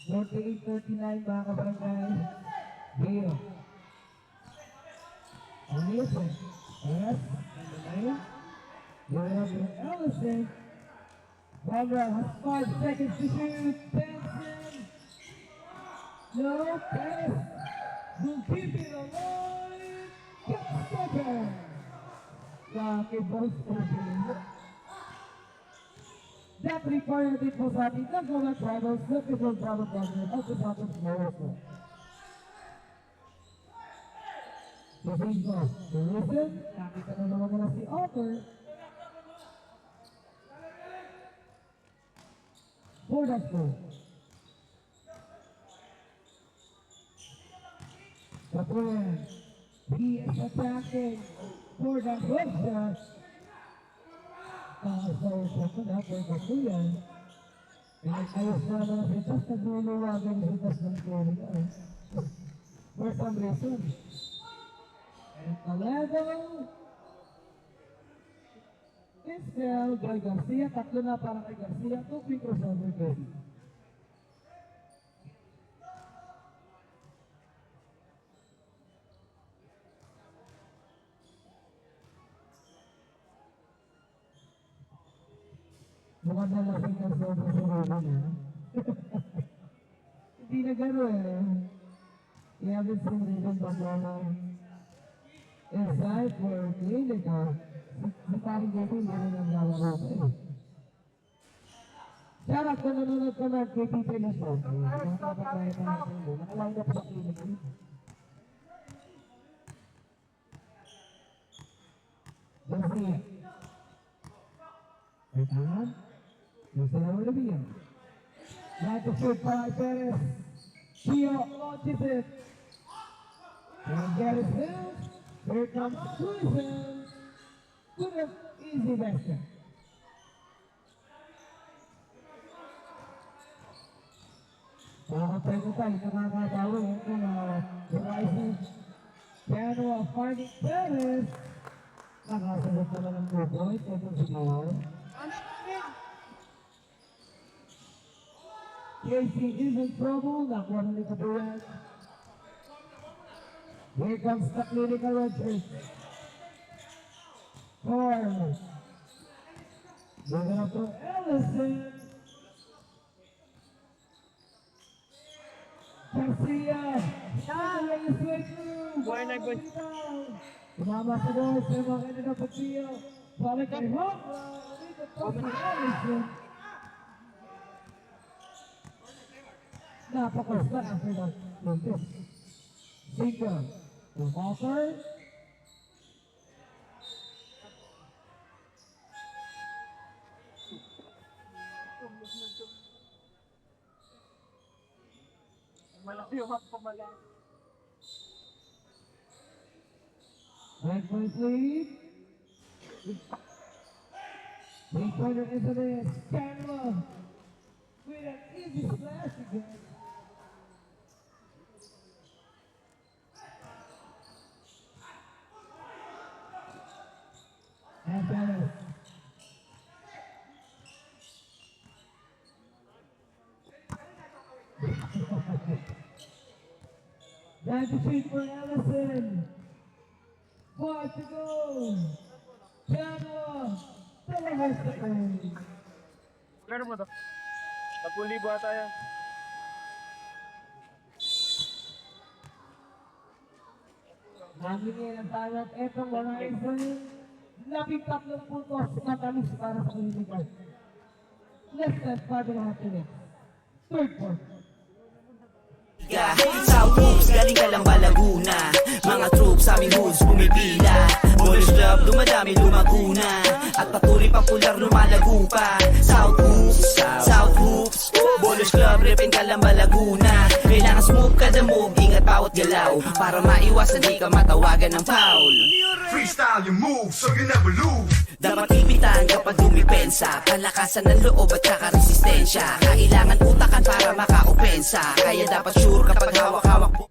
Forty-eight, 49 mga kabarangay. Gino. Ellison. Yes. And the name. You're Ellison. Barbara has 5 seconds to shoot. Benson. No pass. Will keep it alive. Get second. Boss that required it was at the Nagola Travels, the people travel partner of the Southern Morocco. Pasinko. So listen, nakita na naman nila si Otter. For that goal. Kaplan. He is attacking for that hook shot. So second up for Kaplan. And ayos na naman si Chas nagluluwagan si Chas ng Florida. For some reason. And 11 is held by Garcia. Tatlo na para kay Garcia. 2 free throws over 30. Mukhang nalasing na sobra sa Roman, ha? Hindi na gano'n, eh. You haven't seen Ruben Pagano. Inside for Clinical. Sa parang dito, hindi rin ang lalaro pa, eh. Sarap kung nanonood ka na kay Tito Luzon. Nakapagkaya pa natin mo. Nakaline up sa Clinical. Garcia. Right hand. Yung sa laro na biyan. Right to shoot by Perez. Gio launches it. And get it down. Here comes Susan. Good and easy basket. Nakakapagod tayo, nakakatawa yun kung Horizon Piano finding Perez. Nakasagot naman ng 2 points. Ito siguro. Casey is in trouble. Nakuha na ni Caburan. Here comes the clinical red shirt. 4. Moving up to Ellison. Garcia. Shot is switch through. Boy na good. Tumama sa doon. Sa mga kanina na Pagsiyo. Balik kay Hawk. Dito po sa Ellison. Napakastan after that notice. Single. To Walker. Malaki yung pamala. 9-point lead. 3-pointer into this. Canelo with an easy splash again. And Perez. That's the feed for Ellison. 5 to go. Piano. Delivers the play. Meron mo to? 10,000 ata yan. Namingin ang talent. Etong Horizon. 13 puntos matalis para sa Clinical. Less than 5.5 minutes. Third quarter. South Hoops, galing ka lang ba Laguna? Mga troops, aming hoods, pumipila. Boys Club, dumadami, lumaguna. At patuloy popular, lumalago pa. South Hoops, Bolos Club, repin ka lang ba Laguna? Kailangan smooth kada move, ingat bawat galaw. Para maiwasan di ka matawagan ng foul. Freestyle your move so you never lose. Dapat ipitan kapag dumipensa. Palakasan ng loob at saka resistensya. Kailangan utakan para maka-opensa. Kaya dapat sure kapag hawak-hawak po.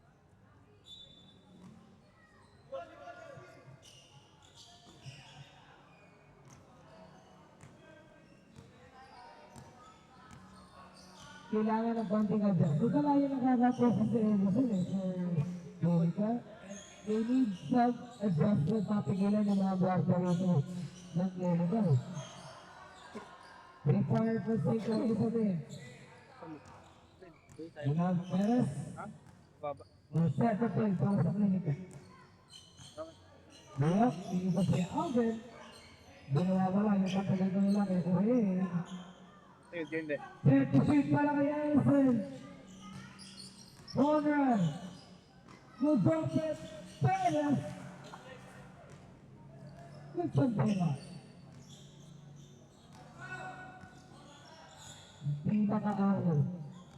Kailangan ng konting adjust. Kung kalayo nakaka-process sa Edison eh. So, Monica, they need some adjustment. Papigilan ng mga guarda rito ng clinical. Required for sake of isa din. You have Perez. Baba. Set the play para sa clinical. Diyak, hindi ba siya Alvin? Binawawala yung pagtagal ko nila kay Correa. Hindi. Set to shoot para kay Ellison. Honor. Will drop it. Perez. Christian Bella. Pinaka-awal.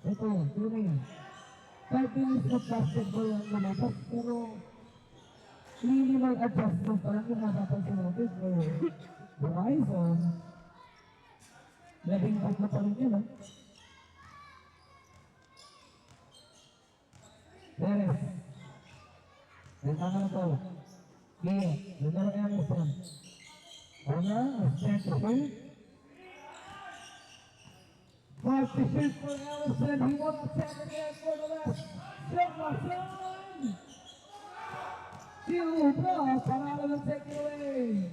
Ito yun, tunay yan. 5 minutes na basketball ang lumabas, pero minimal adjustment pa lang yung mapapansin natin. So, Horizon, labing na pa rin yun, ha? Perez. Nagtaka na to. Kaya, nagtaka na Emerson. Ona, center field. 5 to shoot for Ellison. He wants to tap again for the left. Shot my son! Silva, panalo ng take it away.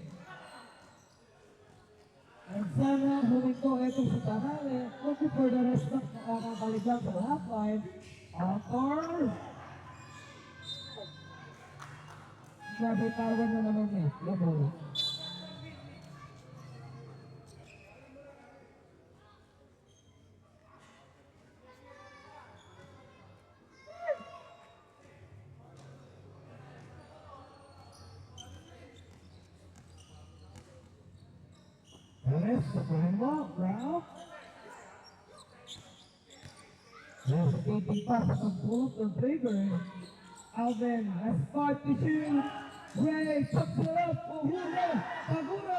And sana huminto itong si Tanale. Looking for the rest of nakakabalik lang sa half line. Autor! Nabitawan na naman niya. Labo. Perez, sabihin mo, Ralph. Hesitating pa sa pagpulot ng trigger. Alvin has 5 to shoot. Ray puts it up. Uhura. Pagura.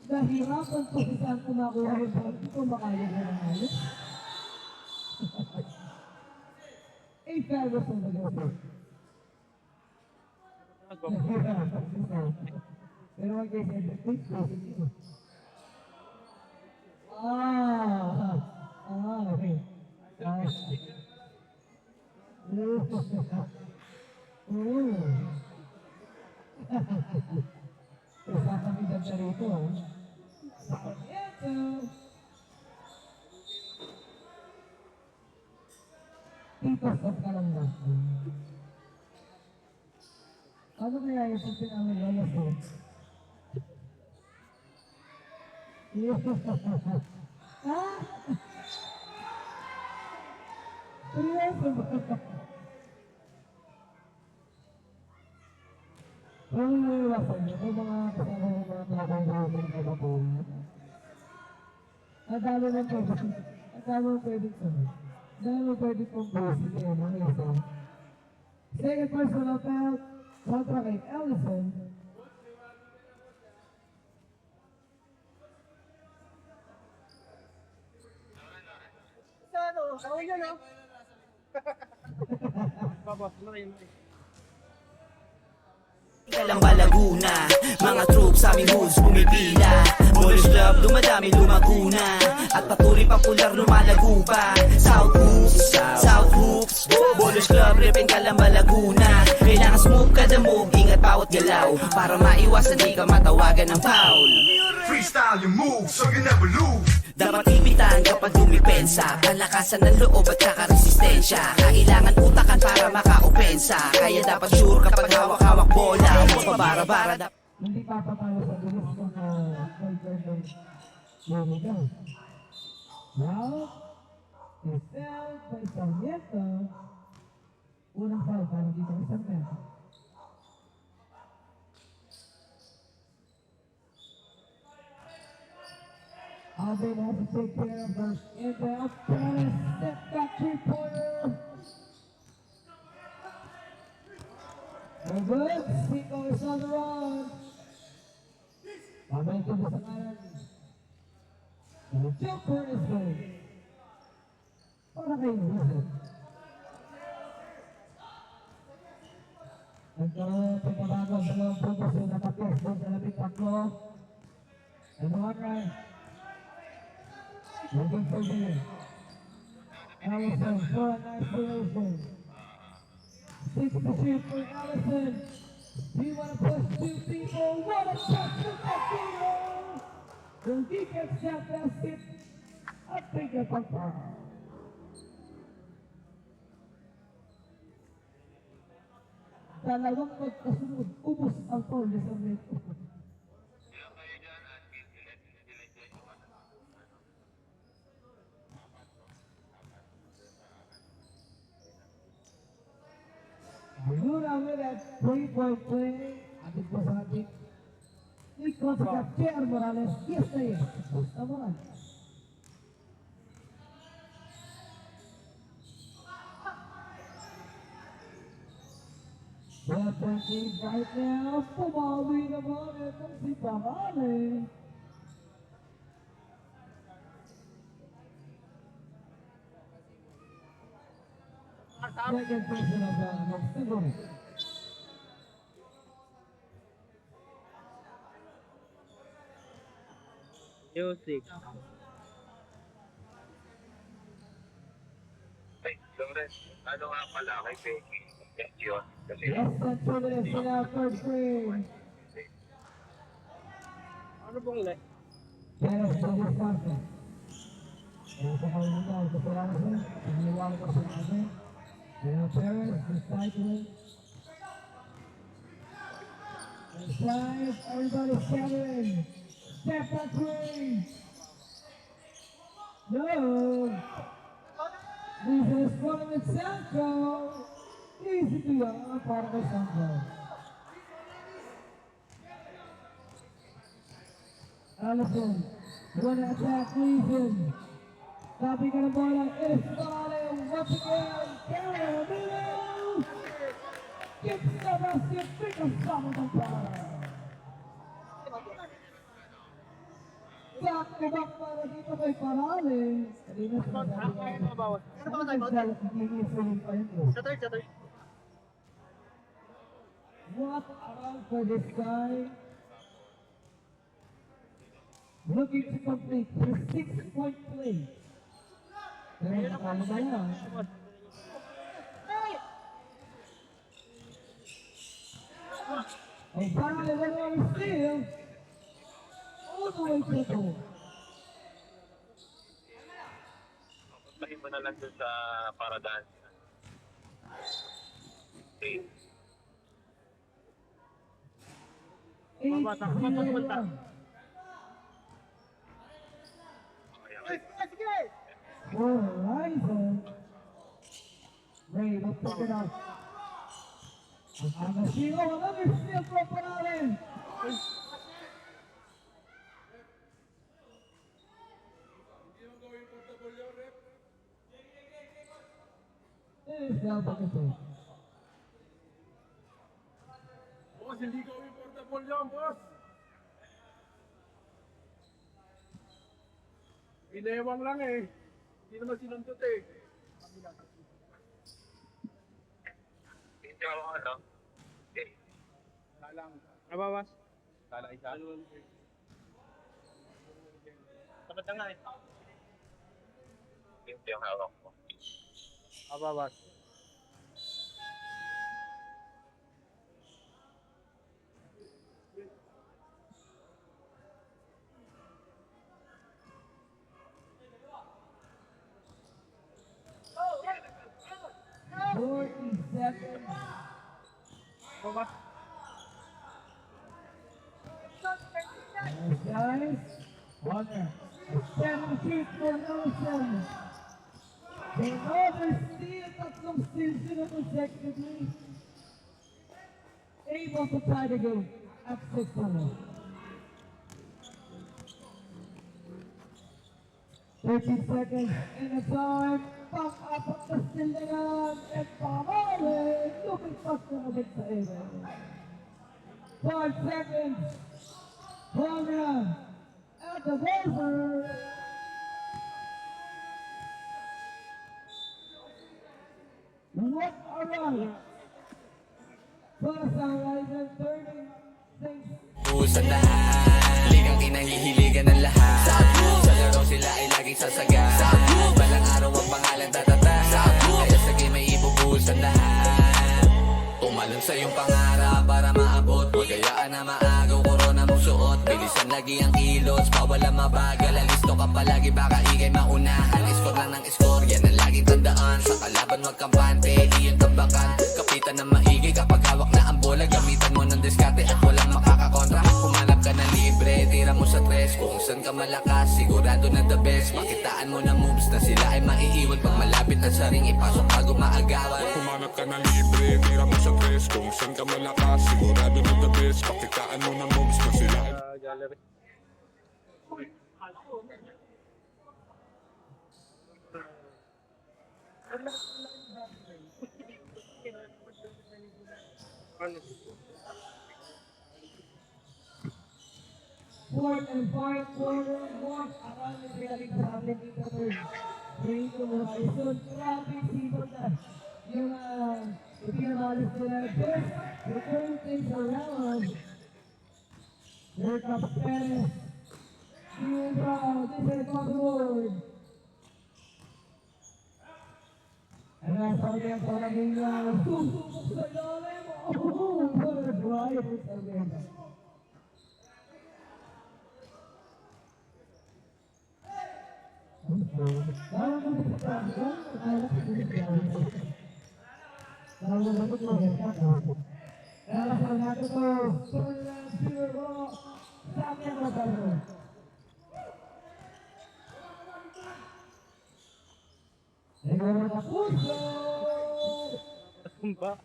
Nahirapan po si San kumakuha yung ball. Hindi ko makaya na ng ayos. Ferguson nag-over. Pero wag kayo sa quick okay. Isa kami ganda rito. Titos of Kalandag. Ano kaya yung pagpin ang lalas mo? Ha? Seryoso ba? Ano yung iwasan niyo? May mga kasama ng mga nakakang ng kapapong. Ang dami ng pwede. Ang dami ng pwede sa mga. Ang dami ng pwede pong basic yan. Ang isa. Second personal foul. Kontra kay Ellison. Ako yun, no? Babas na rin. Kalamba Laguna, mga troops sa aming hoods pumipila. Bowlers Club, dumadami lumaguna. At patuloy popular lumalago pa. South Hoops, Bowlers Club, Ripin Kalamba Laguna. Kailangan smooth kada move, ingat bawat galaw. Para maiwasan di ka matawagan ng foul. Freestyle your moves so you never lose. Dapat ipitan kapag dumipensa. Kalakasan ng loob at saka resistensya. Kailangan utakan para maka-opensa. Kaya dapat sure kapag hawak-hawak bola. Huwag pabara-bara. Hindi papatalo sa bilis ng fighter ng Lunigan. Now, is fouled by Sarmiento. Unang foul para dito kay Sarmiento. Alvin has to take care of the inbound. Perez, step back three-pointer. Very good. Cinco is on the run. Momentum is on. And the jumper is good. Para kay Wilson. Nagkaroon ng pagbabago sa mga puntos na nakapis doon sa labing tatlo. And one right. Looking for me. Ellison for a nice position. 6 to shoot for Ellison. Do you want to push two people? What a touch from Castillo! The defense shot basket. I think it's a foul. Dalawang magkasunod, ubos ang foul ni Sarmiento. with that 3-point play. Atin po sa ating ikot sa Jer Morales. Yes na yes. Basta Morales. Well, thinking right now, pumawi naman itong si Pamane. Second person of the Siguro. Music. Ay, Lawrence, ano nga pala kay Becky? Yun. Kasi Less than 2 minutes in our first frame. Ano pong ilay? Perez sa distansya. Kaya sa kalindaw sa Perez, iniwala ko sa natin. Kaya Perez, recycling. Inside, everybody scattering. Step back three. No. This is one with Sancho. Easy to yan para kay Sancho. Allison, gonna attack Legion. Sabi ka ng bola, it's falling once again. Carolina gets the basket, pick a stop on the power. Back to back para dito kay Parale. Kanina sinasabi ko. Sa third. What a run for this guy. Looking to complete his 6-point play. Pero nakala ba yan? Ay Parale naman steal. All the way to the goal. puntahin mo na lang dun sa Paradan. Okay. 8-0. Horizon. Ray, let's pick it up. Agasino, another steal from Parale. Now back ito. Boss, hindi ko importable yan, boss. Inewang lang eh. Hindi naman sinundot eh. Hindi ako ano. Okay. Lalang. Nabawas. Kala isa. Tapat na nga eh. Hindi yung hawak mo. Nabawas. Nabawas. Guys, Warner, 7 feet for Nelson. Another steal, tatlong steals sila consecutively. Able to tie the game at 6-1. 13 seconds in the time. Pang-apat na steal na yan. At Pamale, lumipas na agad sa area. 5 seconds. Program at the buzzer. What a run! Plus ang Ryzen turning things. Usan lahat, ligang kinahihiligan ng lahat. Sa laro sila ay laging sasaga. Balang araw ang pangalan tatata. Kaya sa game ay ibubusan lahat. Tumalon sa iyong pangarap para maabot. Magayaan na maagaw, korona mong suot. Bilisan lagi ang kilos, bawal ang mabagal. Alisto ka palagi, baka ikay maunahan. Score lang ng score, yan ang laging tandaan. Sa kalaban magkampante, iyon tambakan. Kapitan na maigi kapag hawak na ang bola. Gamitan mo ng diskarte at walang makakakontra. Humanap ka ng libre, tira mo sa tres. Kung saan ka malakas, sigurado sigurado na the best. Pakitaan mo ng moves na sila ay maiiwan. Pag malapit na sa ring, ipasok bago maagawan. Humanap ka na libre, tira mo sa tres. Kung saan ka malakas, sigurado na the best. Pakitaan mo ng moves na sila ay Gallery. Fourth and five quarter, fourth, akan yung pinaling sa amin dito to. Bring to Horizon, grabe season na. Yung ipinamalis nila, just to turn things around. Here comes Perez. This is Pagod. And that's how they're following susubok sa ilalim. Oh, what a drive with Almeida. Tumba.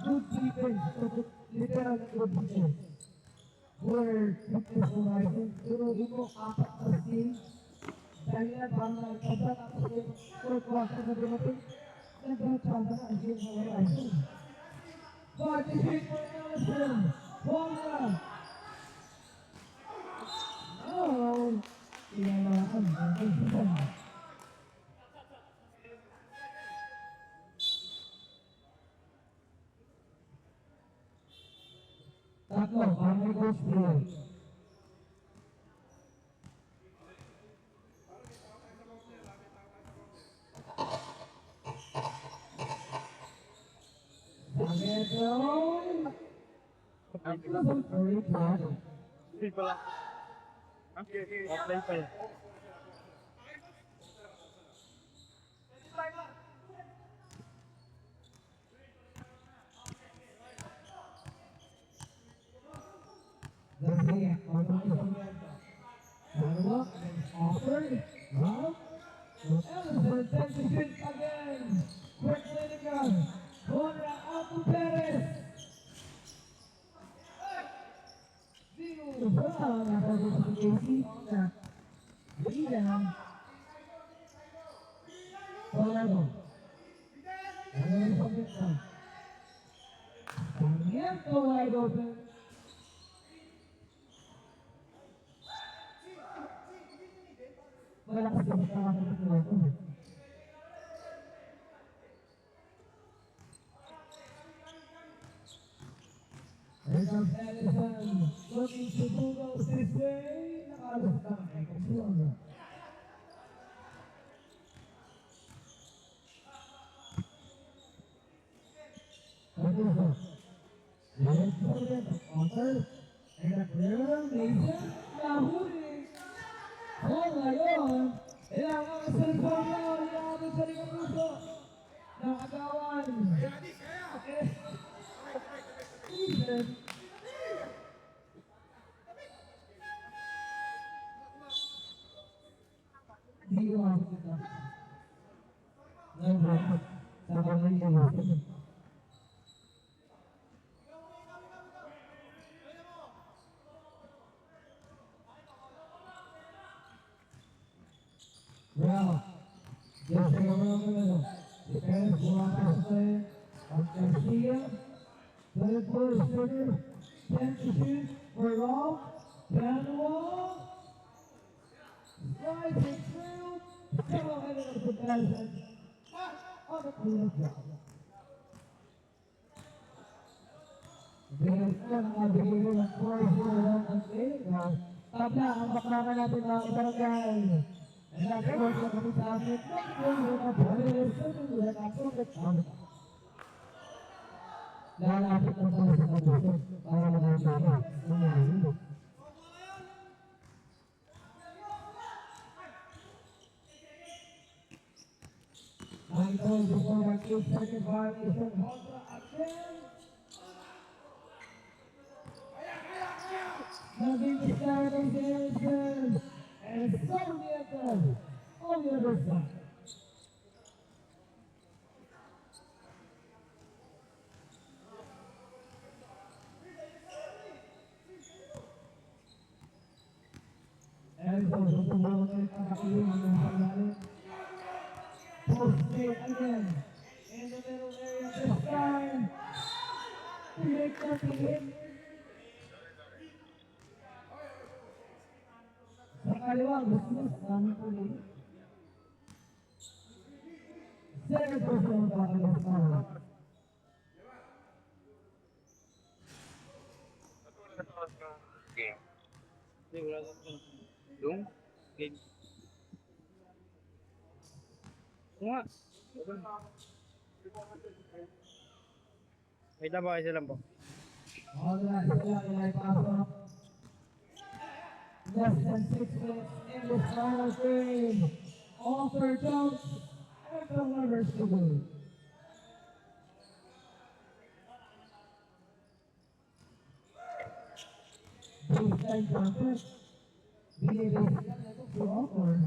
Good defense, literal good defense. Where fitness Horizon, turuhin mo apat na team. Dahil yan, parang nagkabra tapos yung fourth quarter na dumating, nagkachamba na ang team ng Horizon. But this is for Nelson, Honda. Oh, tinalakan, ang season. Tatlo, ang goals player. Hindi pala. Apply pa yan. Wide open. Malakas yung kasama sa ito. Here comes Edison, looking to Bugos this way. Nakalas ka kay Kapsuano. Edison. Let's go again. Counter. And a clear Mason. Nahuli. Oh ngayon, ilangan ang cellphone na, ilangan sa likang puso ng agawan. Ethan. Hindi ko makikita. Ngayon, sa kamay niya. Well, just a moment. The parents want to say, on Garcia, third quarter center, 10 to shoot, for Rolf, Manuel, rising through, come ahead of the Benson, on the clean job. Bigyan ko ng mabigay ng 4-0 ang Kaya. Tabla ang baklaran natin mga ibarangay. And that's what we're going to be talking about. Lalapit ang pala sa pag-isip para makasama ang nalilog. Ang ito goes before an 8-second violation. Honda again. Nothing to start on Jensen. And Sarmiento on the other side. And so the ball is posted again in the middle area this time. He makes up the hit. Sa kaliwang business namin ulit. Second person ba ang nasa? Game. Hindi, wala sa yung game. Oo nga. Wait lang po, isa lang po. Wala sila pinapasok. Less than 6 minutes in this final frame. All third downs and the runners to go. Baseline contest. Binibasikan na ito for offer.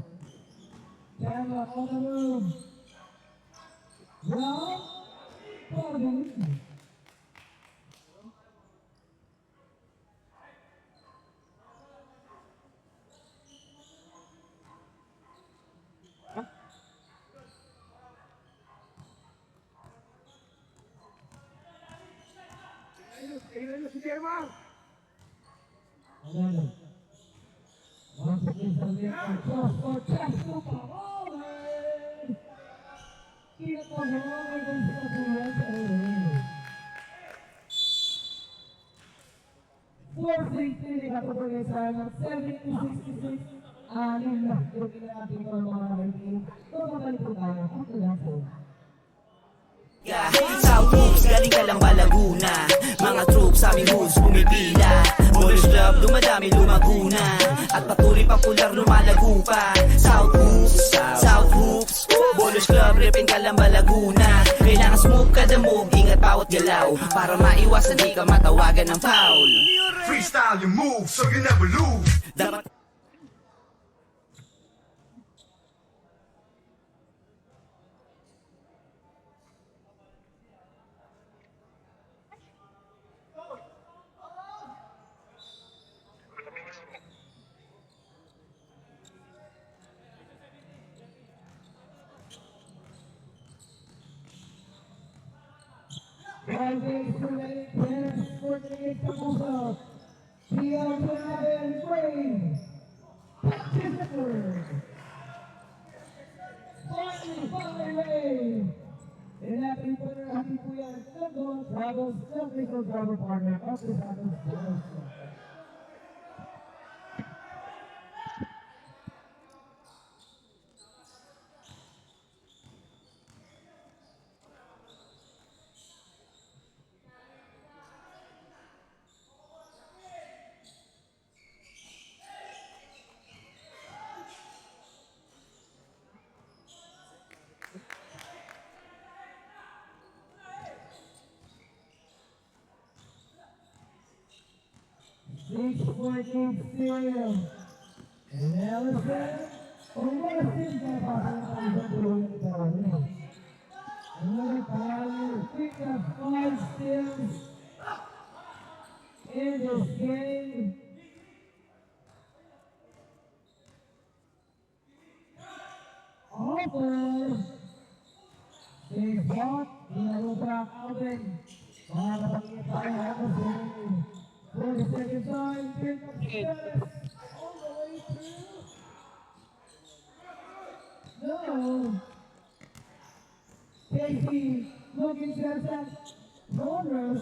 Camera on the move. Round. Pagalitin. Ayan. Once again, Sarmiento cross for Castro Pavone. Kinatawagan ng Sabuyan sa Owen. Forcing City katapagay sa 70-66. Anim na yung natin ng mga ranking. Tumabalik po tayo ang kalasan. South Hoops, galing ka lang ba Laguna? Mga troops sa aming hoods pumipila. Ballers Club, dumadami lumaguna. At patuloy pang pular lumalago pa. South Hoops, Ballers Club, repin ka lang ba Laguna? Kailangan smooth kada move, ingat bawat galaw. Para maiwasan di ka matawagan ng foul. Freestyle your move so you never lose. Dapat Rising to the 10, 48 Kapuso. PL11 Frame. Participant. Finally. Inatin po na natin po yan. Santos Travels, official travel partner of the Santos Travels. Six point eight still. And Ellison, umasin ka pa sa isang tulong ito. Another power, pick up 5 steals in this game. Offer. They fought, dinarubak Alvin. Mga kapangit tayo ako sa 40-second time, pick up status all the way through. No. Casey looking to that corner.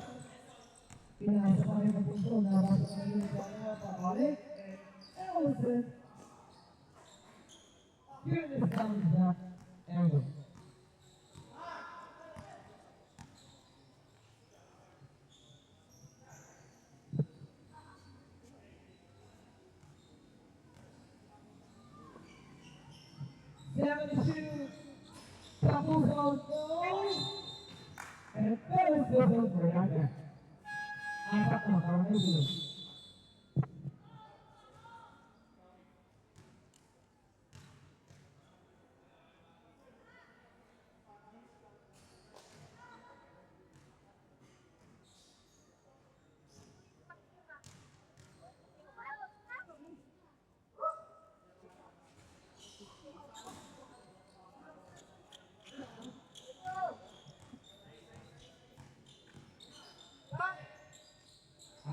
Pinasa pa rin ang puso na basta na yung dalawa pabalik. Ellison. Here this comes back. Ellison. Top Tapos out goes. And Felix goes over again. Apat na kawan na ito.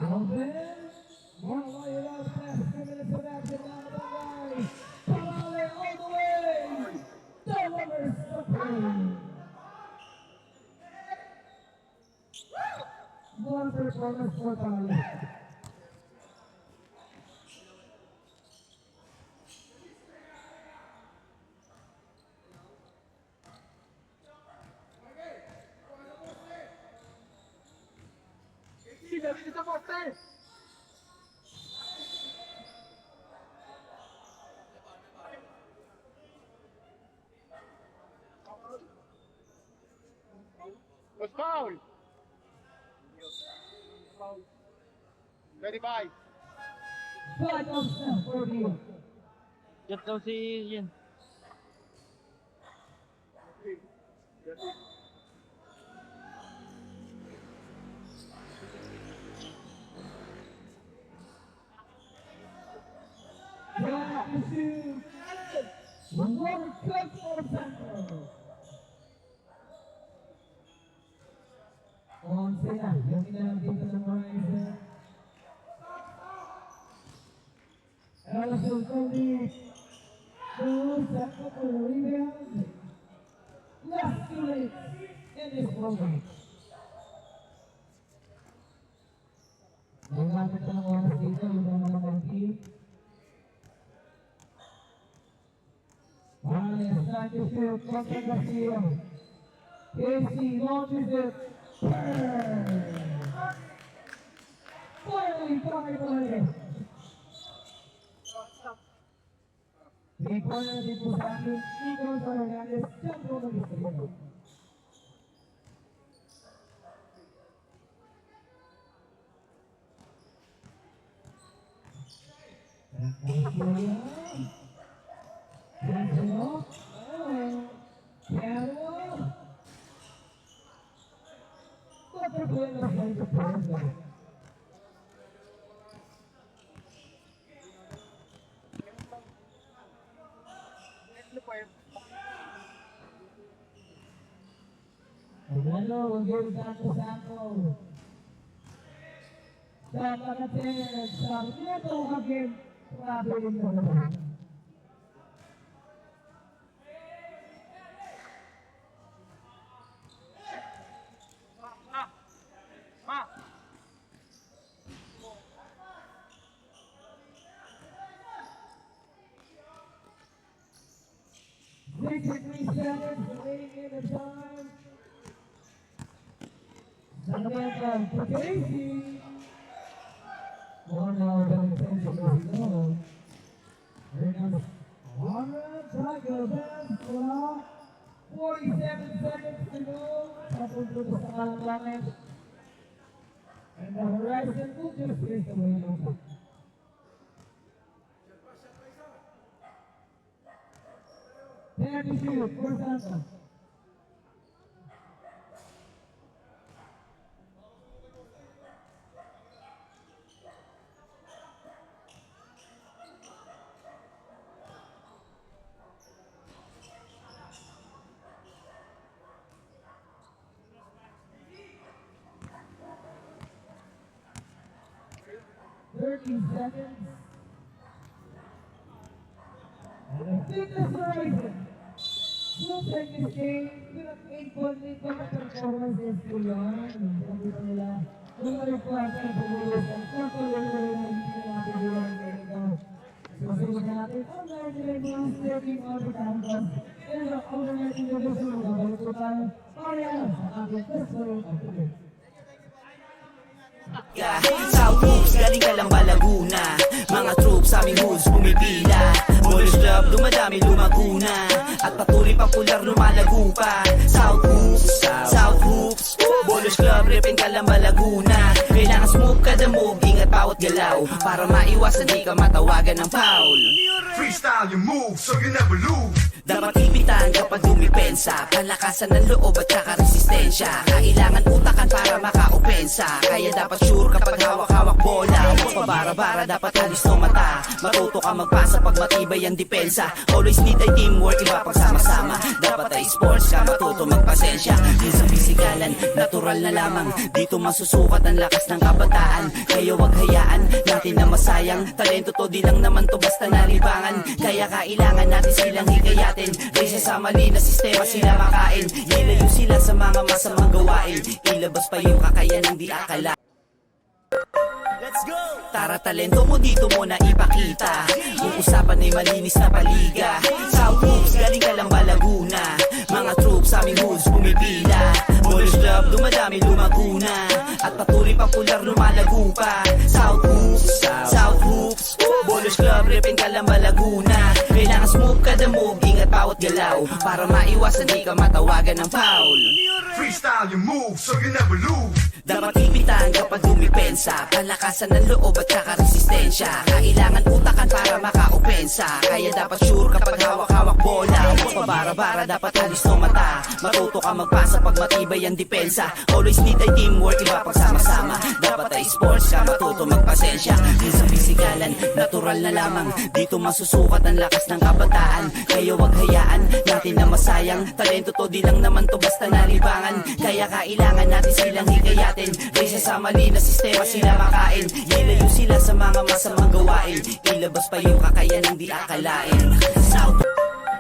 Alvin, one way around past 10 minutes of action down the line. Palale all the way. The runners supreme. One performance for Palale. Was foul. 35. 5 of 7 for you. Jet daw si Yen. Back to shoot. One more cut for Santos. Once na, yung pinagdito ng Horizon. Ellison Cody goes back up for the rebound. Last 2 minutes in this program. Nagmamit ng oras dito, yung mga team. It's time to shoot contra Garcia. Casey launches it. Finally, finally. 3-pointer dito sa akin. Igor Fernandez, jump over the screen. Ang game Santos Santos. Sa pagkatin, sa minuto ang game, pagkabilin mo naman. Seconds remaining in the time. Sanaman for Casey. 1 hour and 10 seconds to go. Here comes Warren Tiger Bands for 47 seconds to go. Papunta sa kalang langit. And the Horizon will just face away now. Penalty shoot for Santos. Seconds. And I think that's Horizon. We'll take this game. Pinag 8-point lead pa performance is ko yan. Sabi ko nila, kung ma-require ka na pumulis, ang portfolio na rin ang hindi na natin bilang ng ganito. Susunod na natin, ang meron nila yung stepping out of campus. And ang meron nila yung susunod na balik ko tayo. Mariana, sa aking first round of the game. South Hoops, galing ka lang ba Laguna? Mga troops, aming hoods, pumipila. Ballers Club, dumadami, lumaguna. At patuloy popular lumalago pa. South Hoops, South Hoops, Ballers Club, Ripin Calamba, Laguna. Kailangan smooth kada move, ingat bawat galaw, para maiwasan di ka matawagan ng foul. Freestyle your move so you never lose. Dapat ipitan kapag dumipensa, palakasan ng loob at saka resistensya. Kailangan utakan para maka-opensa, kaya dapat sure kapag hawak-hawak bola. Huwag pabara-bara, dapat halis ng mata. Matuto ka magpasa pag matibay ang depensa. Always need ay teamwork, iba pagsama-sama. Dapat ay sports ka, matuto magpasensya. Yun sa pisikalan, natural na lamang. Dito masusukat ang lakas ng kabataan. Kaya wag hayaan natin na masayang. Talento to, di lang naman to basta nalibangan. Kaya kailangan natin silang hikayatin. Kaysa sa mali na sistema sila makain. Ilayo sila sa mga masamang gawain. Ilabas pa yung kakayanang di akala. Let's go! Tara, talento mo dito mo na ipakita. Yung usapan ay malinis na paliga. South Hoops, galing ka lang ba Laguna? Mga troops aming hoods pumipila. Ballers Club, dumadami lumaguna. At patuloy popular lumalago pa. South Hoops, South Hoops, Ballers Club, Ripin Calamba, Laguna. Kailangan smooth kada move, ingat bawat galaw, para maiwasan di ka matawagan ng foul. Freestyle your move so you never lose. Dapat ipitan kapag dumipensa, palakasan ng loob at saka resistensya. Kailangan utakan para maka-opensa, kaya dapat sure kapag hawak-hawak bola. Huwag pabara-bara, dapat halis ng mata. Matuto ka magpasa pag matibay ang depensa. Always need ay teamwork, iba pagsama-sama. Dapat ay sports ka, matuto magpasensya. Yun sa pisikalan, natural na lamang. Dito masusukat ang lakas ng kabataan. Kaya wag hayaan natin na masayang. Talento to, di lang naman to basta nalibangan. Kaya kailangan natin silang hikayatin. Kaysa sa mali na sistema sila makain. Ilayo sila sa mga masamang gawain. Ilabas pa yung kakayanang di akalain. South,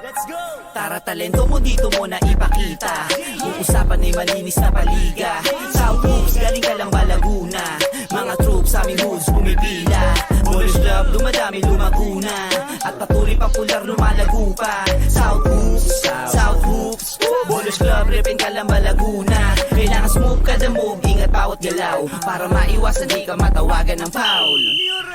let's go! Tara, talento mo dito mo na ipakita. Yung usapan ay malinis na paliga. South Hoops, galing ka lang ba Laguna? Mga troops aming hoods pumipila. Ballers Club, dumadami lumaguna. At patuloy popular lumalago pa. South Hoops, South Hoops, Ballers Club, Ripin Calamba, Laguna. Kailangan smooth kada move, ingat bawat galaw, para maiwasan di ka matawagan ng foul.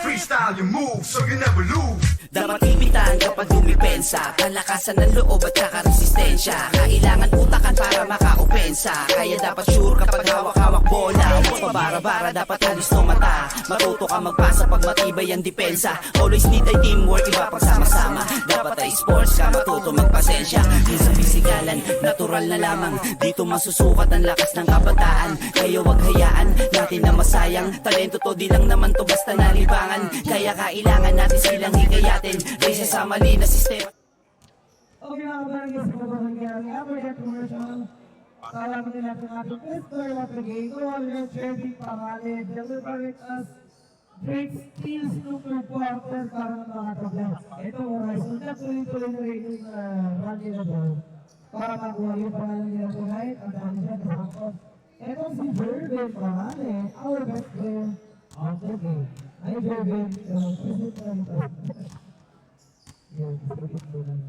Freestyle your move so you never lose. Dapat ipitan kapag dumipensa, palakasan ng loob at saka resistensya. Kailangan utakan para maka-opensa, kaya dapat sure kapag hawak-hawak bola. Huwag pabara-bara, dapat halis ng mata. Matuto ka magpasa pag matibay ang depensa. Always need ay teamwork, iba pagsama-sama. Dapat ay sports ka, matuto magpasensya. Yun sa pisikalan, natural na lamang. Dito masusukat ang lakas ng kabataan. Kaya wag hayaan natin na masayang. Talento to, di lang naman to basta nalibangan. Kaya kailangan natin silang hikayatin. Kaysa sa mali na sistema. Okay mga kabarangay, sa kabarangay, after that commercial, salamat din natin ating first player of the game. Go on, let's share the pangalan. Delivering us great skills to quarter para ng mga tabla. Ito oras, unta tuloy-tuloy na rin yung rally na daw. Para makuha yung pangalan nila tonight, ang dami siya nakakot. Ito si Jervin pangalan, our best player of the game. Ay Jervin, present na ito. Yan, present mo lang.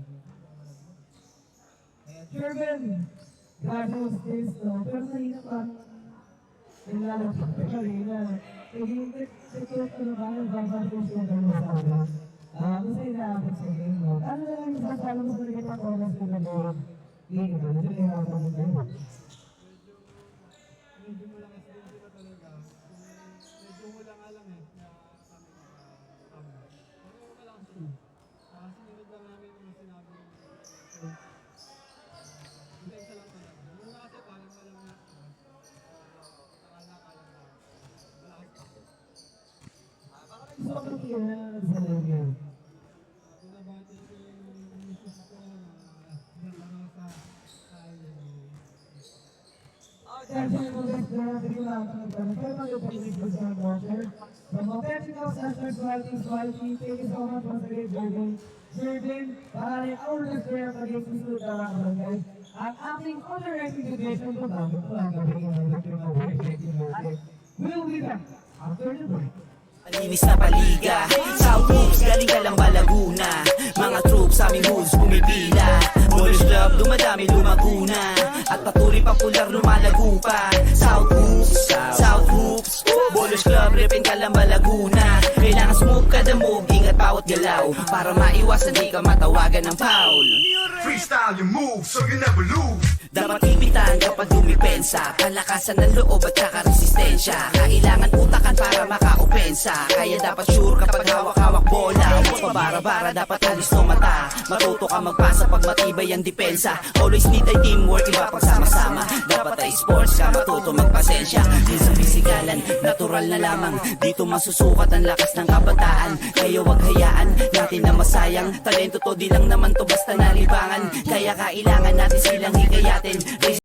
Jervin, graduate skills to, pero kanina pa, nilalap sa kanina, hihintip ito na ba yung babatos yung gano'n sa akin. Kasi inaabot sa game mo. Ano na lang yung sasalo mo sa naging oras ko na doon? Game mo, ito na yung ako mo kayo. Bakit yun sa lagay? From authentic ancestors, quality, thank you so much once again, Jervin. Jervin, para our player of the game, susunod na lang barangay. Ang ating other recognition ko ba? Ito lang gawin ng we'll be back after the break. Malinis na paliga. South Hoops, galing ka lang ba Laguna? Mga troops aming hoods pumipila. Ballers Club, dumadami lumaguna. At patuloy popular lumalago pa. South Hoops, South Hoops, Ballers Shooters Club, Ripin Calamba, Laguna. Kailangan smooth kada move, ingat bawat galaw, para maiwasan di ka matawagan ng foul. Freestyle your move so you never lose. Dapat ipitan kapag dumipensa, palakasan ng loob at saka resistensya. Kailangan utakan para makaopensa, kaya dapat sure kapag hawak-hawak bola. Huwag pabara-bara, dapat alis no mata. Matuto ka magpasa pag matibay ang depensa. Always need ay teamwork, iba pag sama-sama. Dapat ay sports ka, matuto magpasensya. Di sa pisikalan, natural na lamang. Dito masusukat ang lakas ng kabataan. Kaya wag hayaan natin na masayang. Talento to, di lang naman to basta nalibangan. Kaya kailangan natin silang hikayatin.